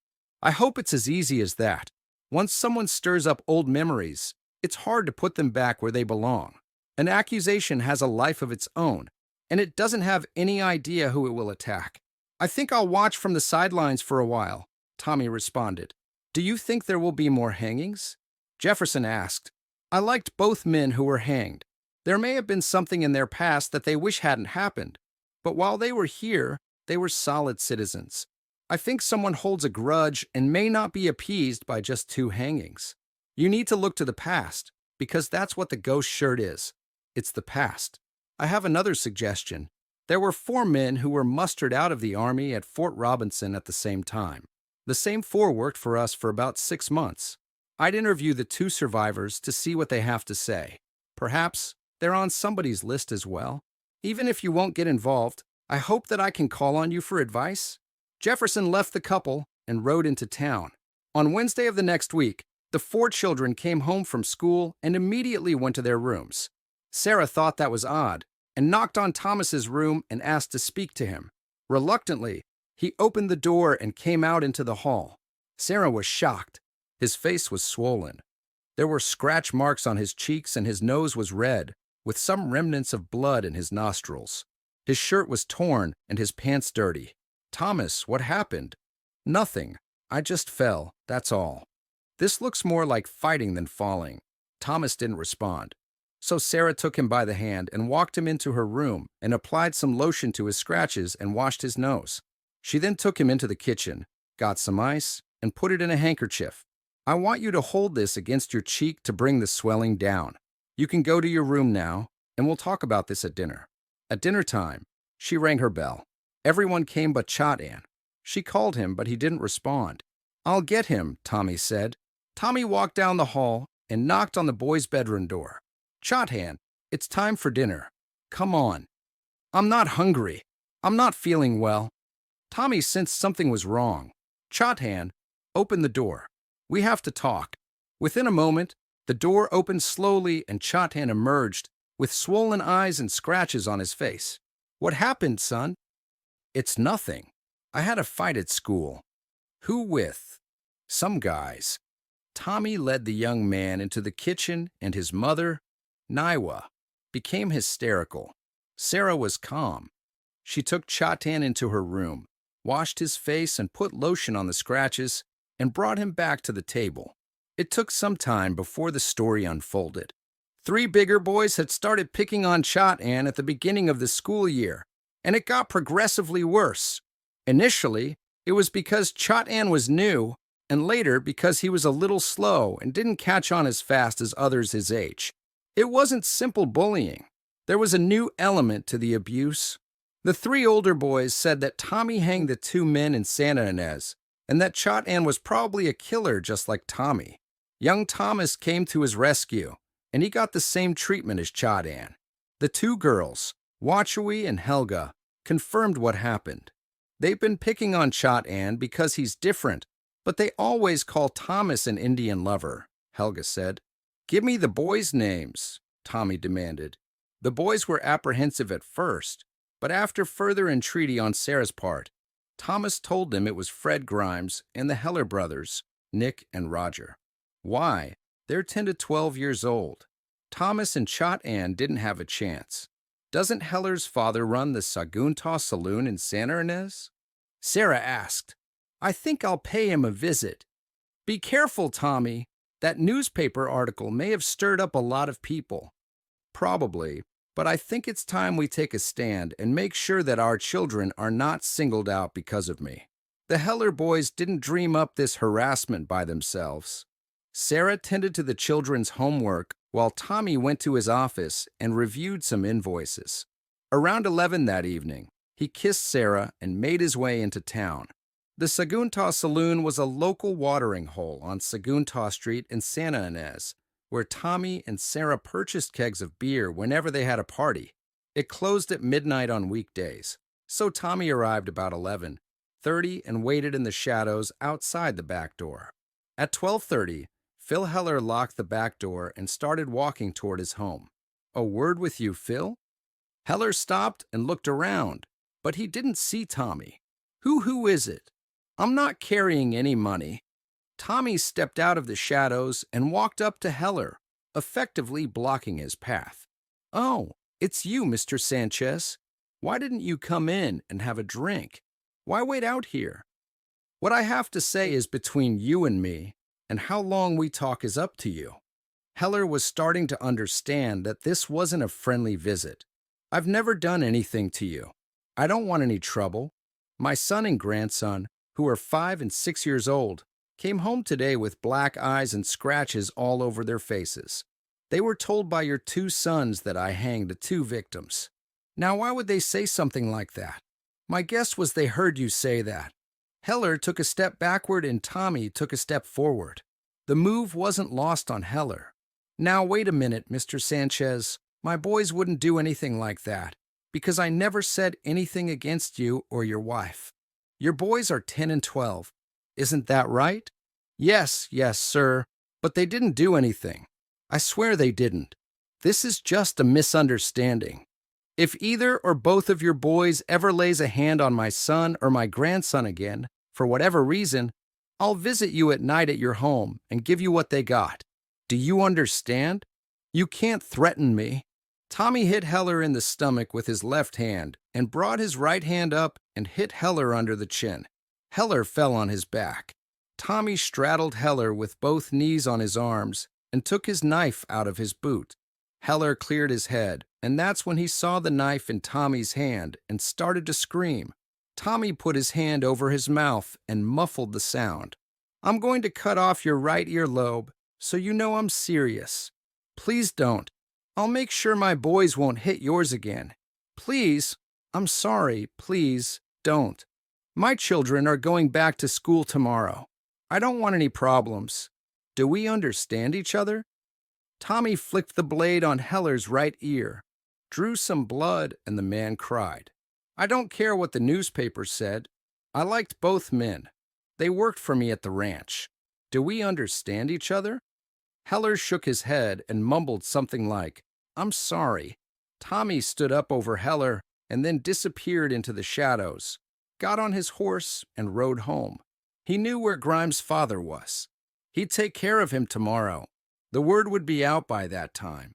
I hope it's as easy as that. Once someone stirs up old memories, it's hard to put them back where they belong. An accusation has a life of its own, and it doesn't have any idea who it will attack. I think I'll watch from the sidelines for a while, Tommy responded. Do you think there will be more hangings? Jefferson asked. I liked both men who were hanged. There may have been something in their past that they wish hadn't happened, but while they were here, they were solid citizens. I think someone holds a grudge and may not be appeased by just 2 hangings. You need to look to the past, because that's what the ghost shirt is. It's the past. I have another suggestion. There were 4 men who were mustered out of the Army at Fort Robinson at the same time. The same 4 worked for us for about 6 months. I'd interview the 2 survivors to see what they have to say. Perhaps they're on somebody's list as well. Even if you won't get involved, I hope that I can call on you for advice. Jefferson left the couple and rode into town. On Wednesday of the next week, the 4 children came home from school and immediately went to their rooms. Sarah thought that was odd and knocked on Thomas's room and asked to speak to him. Reluctantly, he opened the door and came out into the hall. Sarah was shocked. His face was swollen. There were scratch marks on his cheeks and his nose was red, with some remnants of blood in his nostrils. His shirt was torn and his pants dirty. Thomas, what happened? Nothing. I just fell, that's all. This looks more like fighting than falling. Thomas didn't respond. So Sarah took him by the hand and walked him into her room and applied some lotion to his scratches and washed his nose. She then took him into the kitchen, got some ice, and put it in a handkerchief. I want you to hold this against your cheek to bring the swelling down. You can go to your room now, and we'll talk about this at dinner. At dinner time, she rang her bell. Everyone came but Chot-An. She called him, but he didn't respond. I'll get him, Tommy said. Tommy walked down the hall and knocked on the boys' bedroom door. Chot-An, it's time for dinner. Come on. I'm not hungry. I'm not feeling well. Tommy sensed something was wrong. Chot-An, open the door. We have to talk. Within a moment, the door opened slowly and Chot-An emerged with swollen eyes and scratches on his face. What happened, son? It's nothing. I had a fight at school. Who with? Some guys. Tommy led the young man into the kitchen and his mother, Niwa, became hysterical. Sarah was calm. She took Chot-An into her room, washed his face and put lotion on the scratches, and brought him back to the table. It took some time before the story unfolded. 3 bigger boys had started picking on Chot-An at the beginning of the school year, and it got progressively worse. Initially, it was because Chot-An was new, and later because he was a little slow and didn't catch on as fast as others his age. It wasn't simple bullying. There was a new element to the abuse. The 3 older boys said that Tommy hanged the 2 men in Santa Ynez, and that Chot-An was probably a killer just like Tommy. Young Thomas came to his rescue, and he got the same treatment as Chot-An. The 2 girls, Wachewe and Helga, confirmed what happened. They've been picking on Chot-An because he's different, but they always call Thomas an Indian lover, Helga said. Give me the boys' names, Tommy demanded. The boys were apprehensive at first, but after further entreaty on Sarah's part, Thomas told them it was Fred Grimes and the Heller brothers, Nick and Roger. Why? They're 10 to 12 years old. Thomas and Chot-An didn't have a chance. Doesn't Heller's father run the Saguntaw Saloon in Santa Ynez? Sarah asked. I think I'll pay him a visit. Be careful, Tommy. That newspaper article may have stirred up a lot of people. Probably, but I think it's time we take a stand and make sure that our children are not singled out because of me. The Heller boys didn't dream up this harassment by themselves. Sarah tended to the children's homework while Tommy went to his office and reviewed some invoices. Around 11 that evening, he kissed Sarah and made his way into town. The Saguntaw Saloon was a local watering hole on Saguntaw Street in Santa Ynez, where Tommy and Sarah purchased kegs of beer whenever they had a party. It closed at midnight on weekdays, so Tommy arrived about 11:30 and waited in the shadows outside the back door. At 12:30, Phil Heller locked the back door and started walking toward his home. A word with you, Phil? Heller stopped and looked around, but he didn't see Tommy. Who is it? I'm not carrying any money. Tommy stepped out of the shadows and walked up to Heller, effectively blocking his path. Oh, it's you, Mr. Sanchez. Why didn't you come in and have a drink? Why wait out here? What I have to say is between you and me, and how long we talk is up to you. Heller was starting to understand that this wasn't a friendly visit. I've never done anything to you. I don't want any trouble. My son and grandson, who are 5 and 6 years old, came home today with black eyes and scratches all over their faces. They were told by your 2 sons that I hanged the 2 victims. Now, why would they say something like that? My guess was they heard you say that. Heller took a step backward and Tommy took a step forward. The move wasn't lost on Heller. Now, wait a minute, Mr. Sanchez. My boys wouldn't do anything like that, because I never said anything against you or your wife. Your boys are 10 and 12. Isn't that right? Yes, sir, but they didn't do anything. I swear they didn't. This is just a misunderstanding. If either or both of your boys ever lays a hand on my son or my grandson again, for whatever reason, I'll visit you at night at your home and give you what they got. Do you understand? You can't threaten me. Tommy hit Heller in the stomach with his left hand and brought his right hand up and hit Heller under the chin. Heller fell on his back. Tommy straddled Heller with both knees on his arms and took his knife out of his boot. Heller cleared his head, and that's when he saw the knife in Tommy's hand and started to scream. Tommy put his hand over his mouth and muffled the sound. "I'm going to cut off your right earlobe, so you know I'm serious. Please don't. I'll make sure my boys won't hit yours again. Please, I'm sorry, please, don't. My children are going back to school tomorrow. I don't want any problems. Do we understand each other?" Tommy flicked the blade on Heller's right ear, drew some blood, and the man cried. I don't care what the newspaper said. I liked both men. They worked for me at the ranch. Do we understand each other? Heller shook his head and mumbled something like, "I'm sorry." Tommy stood up over Heller and then disappeared into the shadows, got on his horse, and rode home. He knew where Grimes' father was. He'd take care of him tomorrow. The word would be out by that time.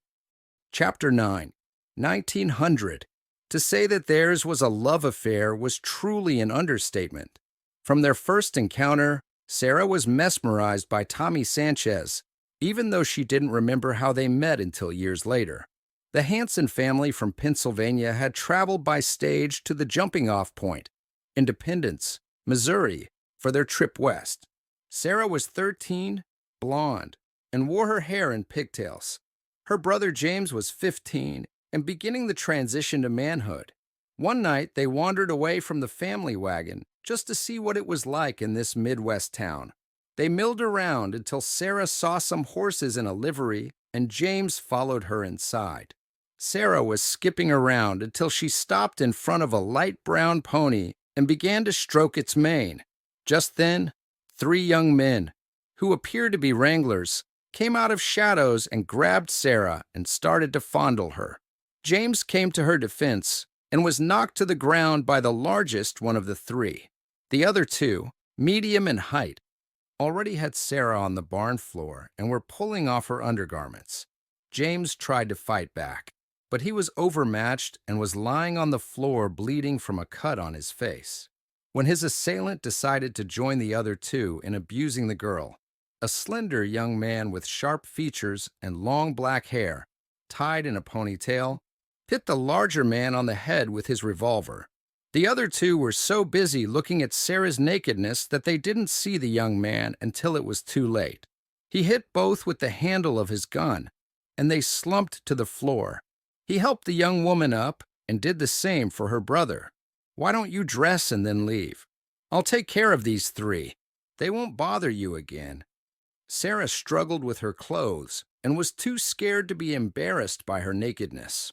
Chapter 9, 1900. To say that theirs was a love affair was truly an understatement. From their first encounter, Sarah was mesmerized by Tommy Sanchez, even though she didn't remember how they met until years later. The Hanson family from Pennsylvania had traveled by stage to the jumping-off point, Independence, Missouri, for their trip west. Sarah was 13, blonde, and wore her hair in pigtails. Her brother James was 15 and beginning the transition to manhood. One night, they wandered away from the family wagon just to see what it was like in this Midwest town. They milled around until Sarah saw some horses in a livery, and James followed her inside. Sarah was skipping around until she stopped in front of a light brown pony and began to stroke its mane. Just then, 3 young men, who appeared to be wranglers, came out of shadows and grabbed Sarah and started to fondle her. James came to her defense and was knocked to the ground by the largest one of the 3. The other 2, medium in height, already had Sarah on the barn floor and were pulling off her undergarments. James tried to fight back, but he was overmatched and was lying on the floor bleeding from a cut on his face. When his assailant decided to join the other 2 in abusing the girl, a slender young man with sharp features and long black hair, tied in a ponytail, hit the larger man on the head with his revolver. The other 2 were so busy looking at Sarah's nakedness that they didn't see the young man until it was too late. He hit both with the handle of his gun, and they slumped to the floor. He helped the young woman up and did the same for her brother. "Why don't you dress and then leave? I'll take care of these 3. They won't bother you again." Sarah struggled with her clothes and was too scared to be embarrassed by her nakedness.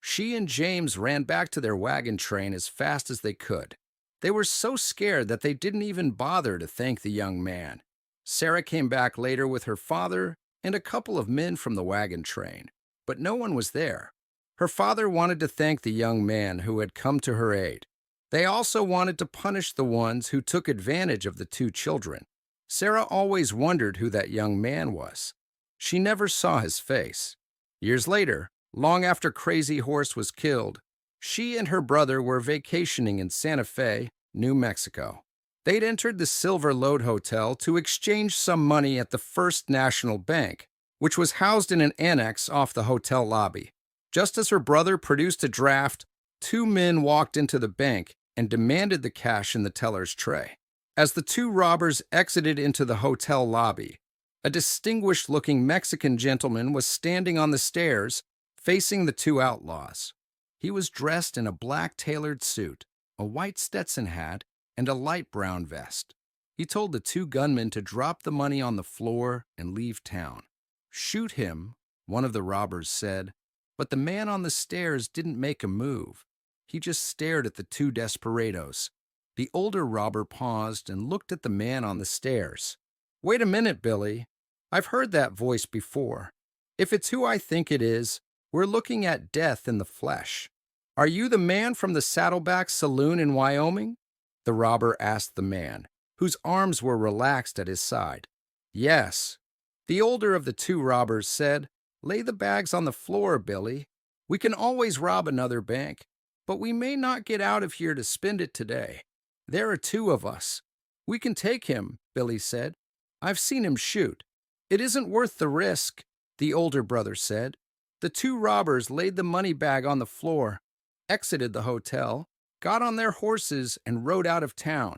She and James ran back to their wagon train as fast as they could. They were so scared that they didn't even bother to thank the young man. Sarah came back later with her father and a couple of men from the wagon train, but no one was there. Her father wanted to thank the young man who had come to her aid. They also wanted to punish the ones who took advantage of the 2 children. Sarah always wondered who that young man was. She never saw his face. Years later, long after Crazy Horse was killed, she and her brother were vacationing in Santa Fe, New Mexico. They'd entered the Silver Lode Hotel to exchange some money at the First National Bank, which was housed in an annex off the hotel lobby. Just as her brother produced a draft, 2 men walked into the bank and demanded the cash in the teller's tray. As the 2 robbers exited into the hotel lobby, a distinguished-looking Mexican gentleman was standing on the stairs, facing the 2 outlaws. He was dressed in a black tailored suit, a white Stetson hat, and a light brown vest. He told the 2 gunmen to drop the money on the floor and leave town. "Shoot him," one of the robbers said, but the man on the stairs didn't make a move. He just stared at the 2 desperados. The older robber paused and looked at the man on the stairs. "Wait a minute, Billy. I've heard that voice before. If it's who I think it is, we're looking at death in the flesh. Are you the man from the Saddleback Saloon in Wyoming?" The robber asked the man, whose arms were relaxed at his side. "Yes." The older of the 2 robbers said, "Lay the bags on the floor, Billy. We can always rob another bank, but we may not get out of here to spend it today. There are 2 of us. We can take him," Billy said. "I've seen him shoot." "It isn't worth the risk," the older brother said. The 2 robbers laid the money bag on the floor, exited the hotel, got on their horses, and rode out of town.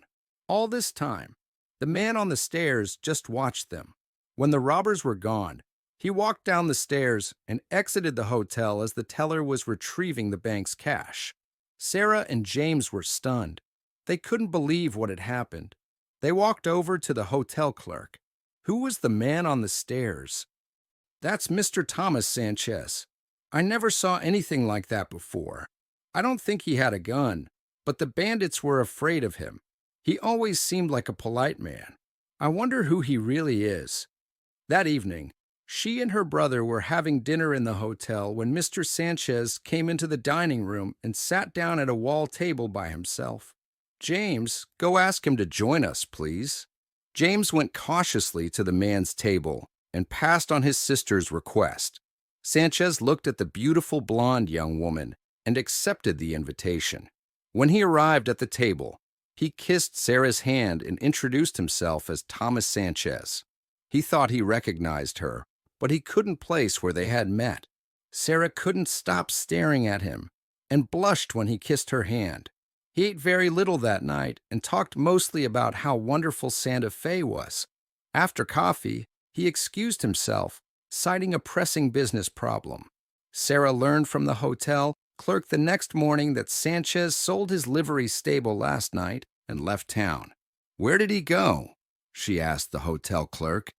All this time, the man on the stairs just watched them. When the robbers were gone, he walked down the stairs and exited the hotel as the teller was retrieving the bank's cash. Sarah and James were stunned. They couldn't believe what had happened. They walked over to the hotel clerk. Who was the man on the stairs? That's Mr. Thomas Sanchez. I never saw anything like that before. I don't think he had a gun, but the bandits were afraid of him. He always seemed like a polite man. I wonder who he really is. That evening, she and her brother were having dinner in the hotel when Mr. Sanchez came into the dining room and sat down at a wall table by himself. James, go ask him to join us, please. James went cautiously to the man's table and passed on his sister's request. Sanchez looked at the beautiful blonde young woman and accepted the invitation. When he arrived at the table, he kissed Sarah's hand and introduced himself as Thomas Sanchez. He thought he recognized her, but he couldn't place where they had met. Sarah couldn't stop staring at him and blushed when he kissed her hand. He ate very little that night and talked mostly about how wonderful Santa Fe was. After coffee, he excused himself, citing a pressing business problem. Sarah learned from the hotel clerk the next morning that Sanchez sold his livery stable last night and left town. Where did he go? She asked the hotel clerk.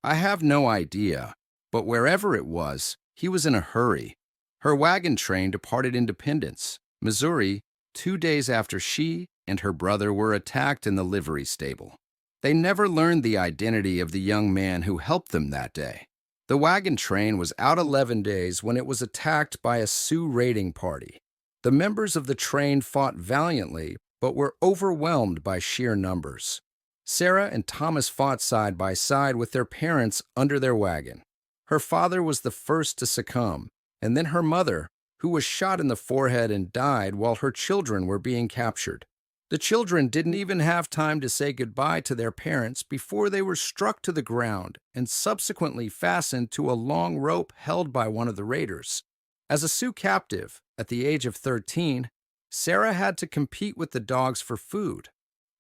I have no idea, but wherever it was, he was in a hurry. Her wagon train departed Independence, Missouri, 2 days after she and her brother were attacked in the livery stable. They never learned the identity of the young man who helped them that day. The wagon train was out 11 days when it was attacked by a Sioux raiding party. The members of the train fought valiantly, but were overwhelmed by sheer numbers. Sarah and Thomas fought side by side with their parents under their wagon. Her father was the first to succumb, and then her mother, who was shot in the forehead and died while her children were being captured. The children didn't even have time to say goodbye to their parents before they were struck to the ground and subsequently fastened to a long rope held by one of the raiders. As a Sioux captive, at the age of 13, Sarah had to compete with the dogs for food.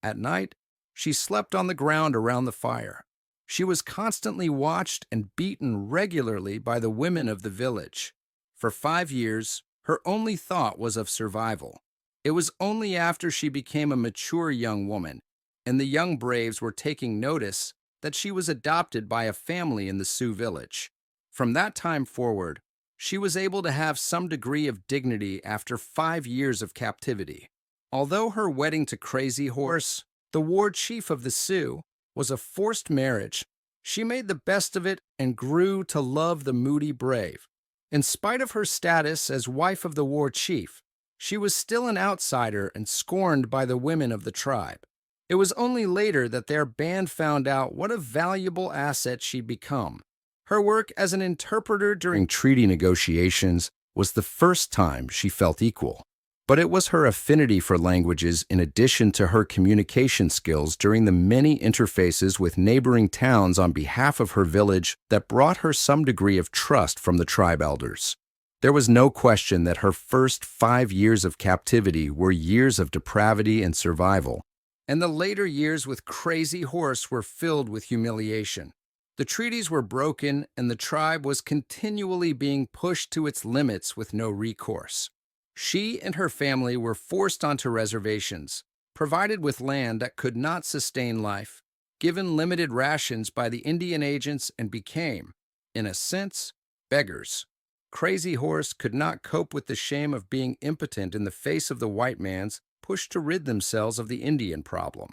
At night, she slept on the ground around the fire. She was constantly watched and beaten regularly by the women of the village. For 5 years, her only thought was of survival. It was only after she became a mature young woman, and the young braves were taking notice, that she was adopted by a family in the Sioux village. From that time forward, she was able to have some degree of dignity after 5 years of captivity. Although her wedding to Crazy Horse, the war chief of the Sioux, was a forced marriage, she made the best of it and grew to love the moody brave. In spite of her status as wife of the war chief, she was still an outsider and scorned by the women of the tribe. It was only later that their band found out what a valuable asset she'd become. Her work as an interpreter during treaty negotiations was the first time she felt equal. But it was her affinity for languages in addition to her communication skills during the many interfaces with neighboring towns on behalf of her village that brought her some degree of trust from the tribe elders. There was no question that her first 5 years of captivity were years of depravity and survival, and the later years with Crazy Horse were filled with humiliation. The treaties were broken, and the tribe was continually being pushed to its limits with no recourse. She and her family were forced onto reservations, provided with land that could not sustain life, given limited rations by the Indian agents, and became, in a sense, beggars. Crazy Horse could not cope with the shame of being impotent in the face of the white man's push to rid themselves of the Indian problem.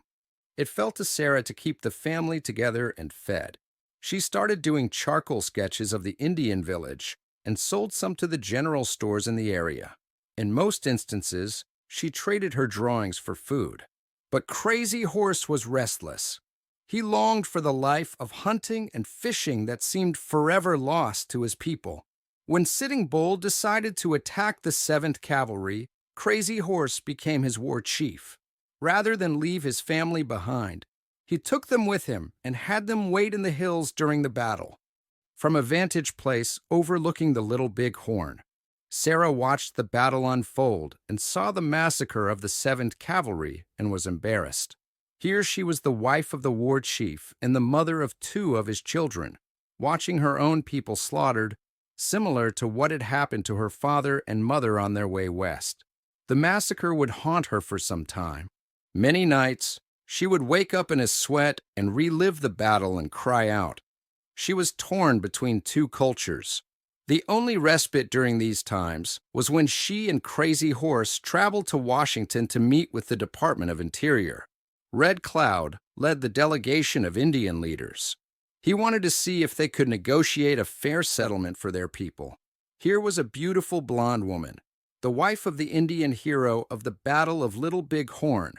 It fell to Sarah to keep the family together and fed. She started doing charcoal sketches of the Indian village and sold some to the general stores in the area. In most instances, she traded her drawings for food. But Crazy Horse was restless. He longed for the life of hunting and fishing that seemed forever lost to his people. When Sitting Bull decided to attack the 7th Cavalry, Crazy Horse became his war chief. Rather than leave his family behind, he took them with him and had them wait in the hills during the battle. From a vantage place overlooking the Little Big Horn, Sarah watched the battle unfold and saw the massacre of the 7th Cavalry and was embarrassed. Here she was the wife of the war chief and the mother of 2 of his children, watching her own people slaughtered, similar to what had happened to her father and mother on their way west. The massacre would haunt her for some time. Many nights, she would wake up in a sweat and relive the battle and cry out. She was torn between 2 cultures. The only respite during these times was when she and Crazy Horse traveled to Washington to meet with the Department of Interior. Red Cloud led the delegation of Indian leaders. He wanted to see if they could negotiate a fair settlement for their people. Here was a beautiful blonde woman, the wife of the Indian hero of the Battle of Little Big Horn,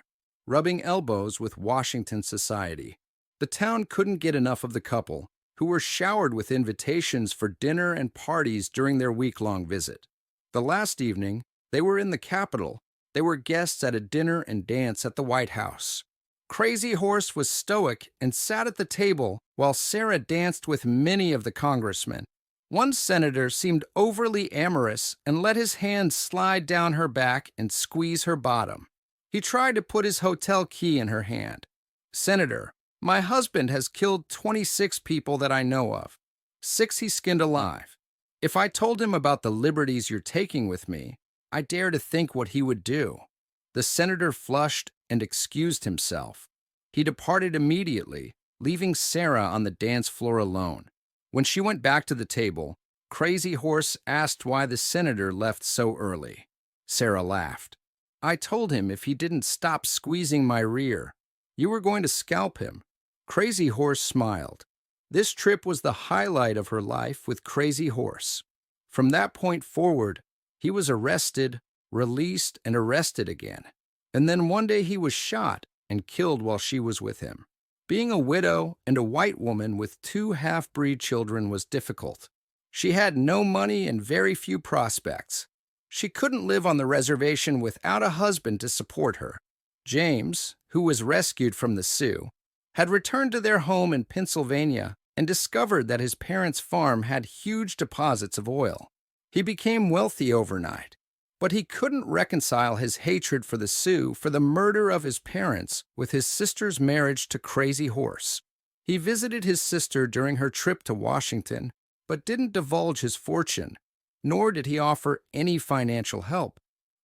rubbing elbows with Washington society. The town couldn't get enough of the couple, who were showered with invitations for dinner and parties during their week-long visit. The last evening, they were in the Capitol. They were guests at a dinner and dance at the White House. Crazy Horse was stoic and sat at the table while Sarah danced with many of the congressmen. One senator seemed overly amorous and let his hand slide down her back and squeeze her bottom. He tried to put his hotel key in her hand. "Senator, my husband has killed 26 people that I know of. 6 he skinned alive. If I told him about the liberties you're taking with me, I dare to think what he would do." The senator flushed and excused himself. He departed immediately, leaving Sarah on the dance floor alone. When she went back to the table, Crazy Horse asked why the senator left so early. Sarah laughed. "I told him if he didn't stop squeezing my rear, you were going to scalp him." Crazy Horse smiled. This trip was the highlight of her life with Crazy Horse. From that point forward, he was arrested, released, and arrested again. And then one day he was shot and killed while she was with him. Being a widow and a white woman with 2 half-breed children was difficult. She had no money and very few prospects. She couldn't live on the reservation without a husband to support her. James, who was rescued from the Sioux, had returned to their home in Pennsylvania and discovered that his parents' farm had huge deposits of oil. He became wealthy overnight, but he couldn't reconcile his hatred for the Sioux for the murder of his parents with his sister's marriage to Crazy Horse. He visited his sister during her trip to Washington, but didn't divulge his fortune, nor did he offer any financial help.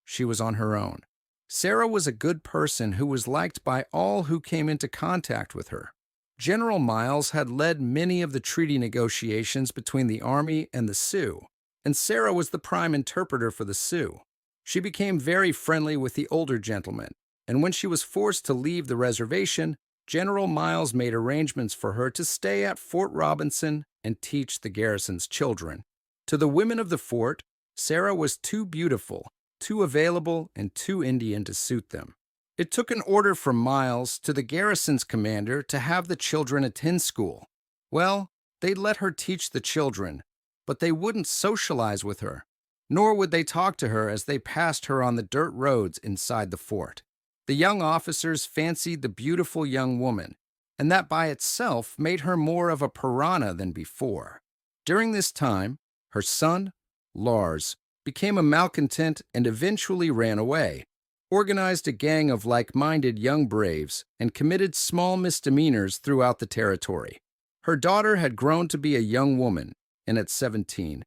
She was on her own. Sarah was a good person who was liked by all who came into contact with her. General Miles had led many of the treaty negotiations between the Army and the Sioux, and Sarah was the prime interpreter for the Sioux. She became very friendly with the older gentlemen, and when she was forced to leave the reservation, General Miles made arrangements for her to stay at Fort Robinson and teach the garrison's children. To the women of the fort, Sarah was too beautiful, too available, and too Indian to suit them. It took an order from Miles to the garrison's commander to have the children attend school. Well, they'd let her teach the children, but they wouldn't socialize with her, nor would they talk to her as they passed her on the dirt roads inside the fort. The young officers fancied the beautiful young woman, and that by itself made her more of a piranha than before. During this time, her son, Lars, became a malcontent and eventually ran away, organized a gang of like-minded young braves, and committed small misdemeanors throughout the territory. Her daughter had grown to be a young woman, and at 17,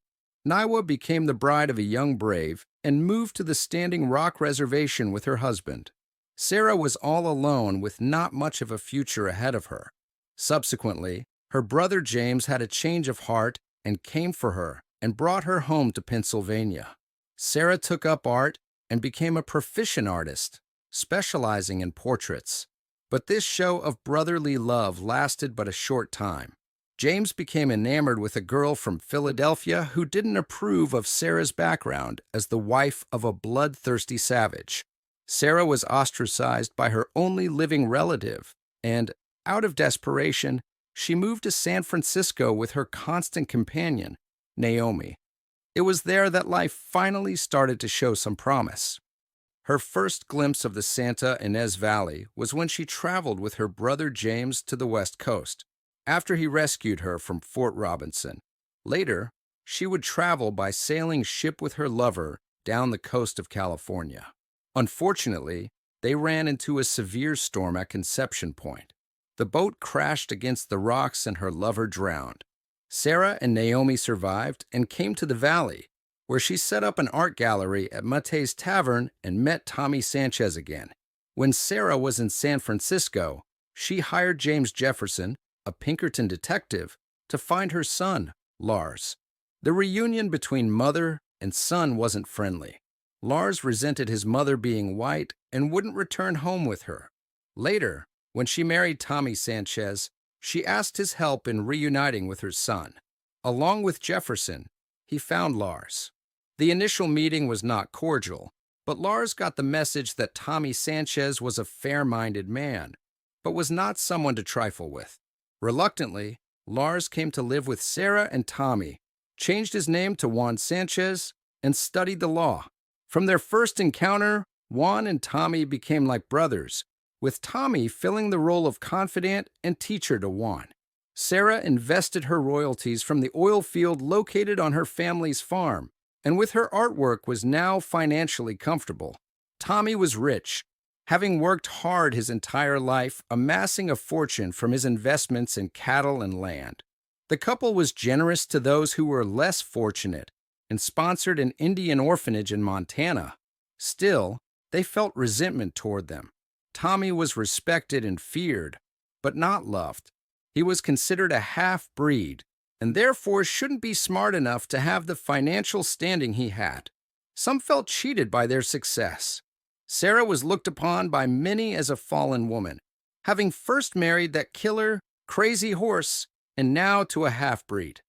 Niwa became the bride of a young brave and moved to the Standing Rock Reservation with her husband. Sarah was all alone with not much of a future ahead of her. Subsequently, her brother James had a change of heart and came for her and brought her home to Pennsylvania. Sarah took up art and became a proficient artist, specializing in portraits. But this show of brotherly love lasted but a short time. James became enamored with a girl from Philadelphia who didn't approve of Sarah's background as the wife of a bloodthirsty savage. Sarah was ostracized by her only living relative, and, out of desperation, she moved to San Francisco with her constant companion, Naomi. It was there that life finally started to show some promise. Her first glimpse of the Santa Ynez Valley was when she traveled with her brother James to the West Coast, after he rescued her from Fort Robinson. Later, she would travel by sailing ship with her lover down the coast of California. Unfortunately, they ran into a severe storm at Conception Point. The boat crashed against the rocks and her lover drowned. Sarah and Naomi survived and came to the valley, where she set up an art gallery at Mate's Tavern and met Tommy Sanchez again. When Sarah was in San Francisco, she hired James Jefferson, a Pinkerton detective, to find her son, Lars. The reunion between mother and son wasn't friendly. Lars resented his mother being white and wouldn't return home with her. Later, when she married Tommy Sanchez, she asked his help in reuniting with her son. Along with Jefferson, he found Lars. The initial meeting was not cordial, but Lars got the message that Tommy Sanchez was a fair-minded man, but was not someone to trifle with. Reluctantly, Lars came to live with Sarah and Tommy, changed his name to Juan Sanchez, and studied the law. From their first encounter, Juan and Tommy became like brothers, with Tommy filling the role of confidant and teacher to Juan. Sarah invested her royalties from the oil field located on her family's farm, and with her artwork was now financially comfortable. Tommy was rich, having worked hard his entire life, amassing a fortune from his investments in cattle and land. The couple was generous to those who were less fortunate and sponsored an Indian orphanage in Montana. Still, they felt resentment toward them. Tommy was respected and feared, but not loved. He was considered a half-breed, and therefore shouldn't be smart enough to have the financial standing he had. Some felt cheated by their success. Sarah was looked upon by many as a fallen woman, having first married that killer, crazy horse, and now to a half-breed.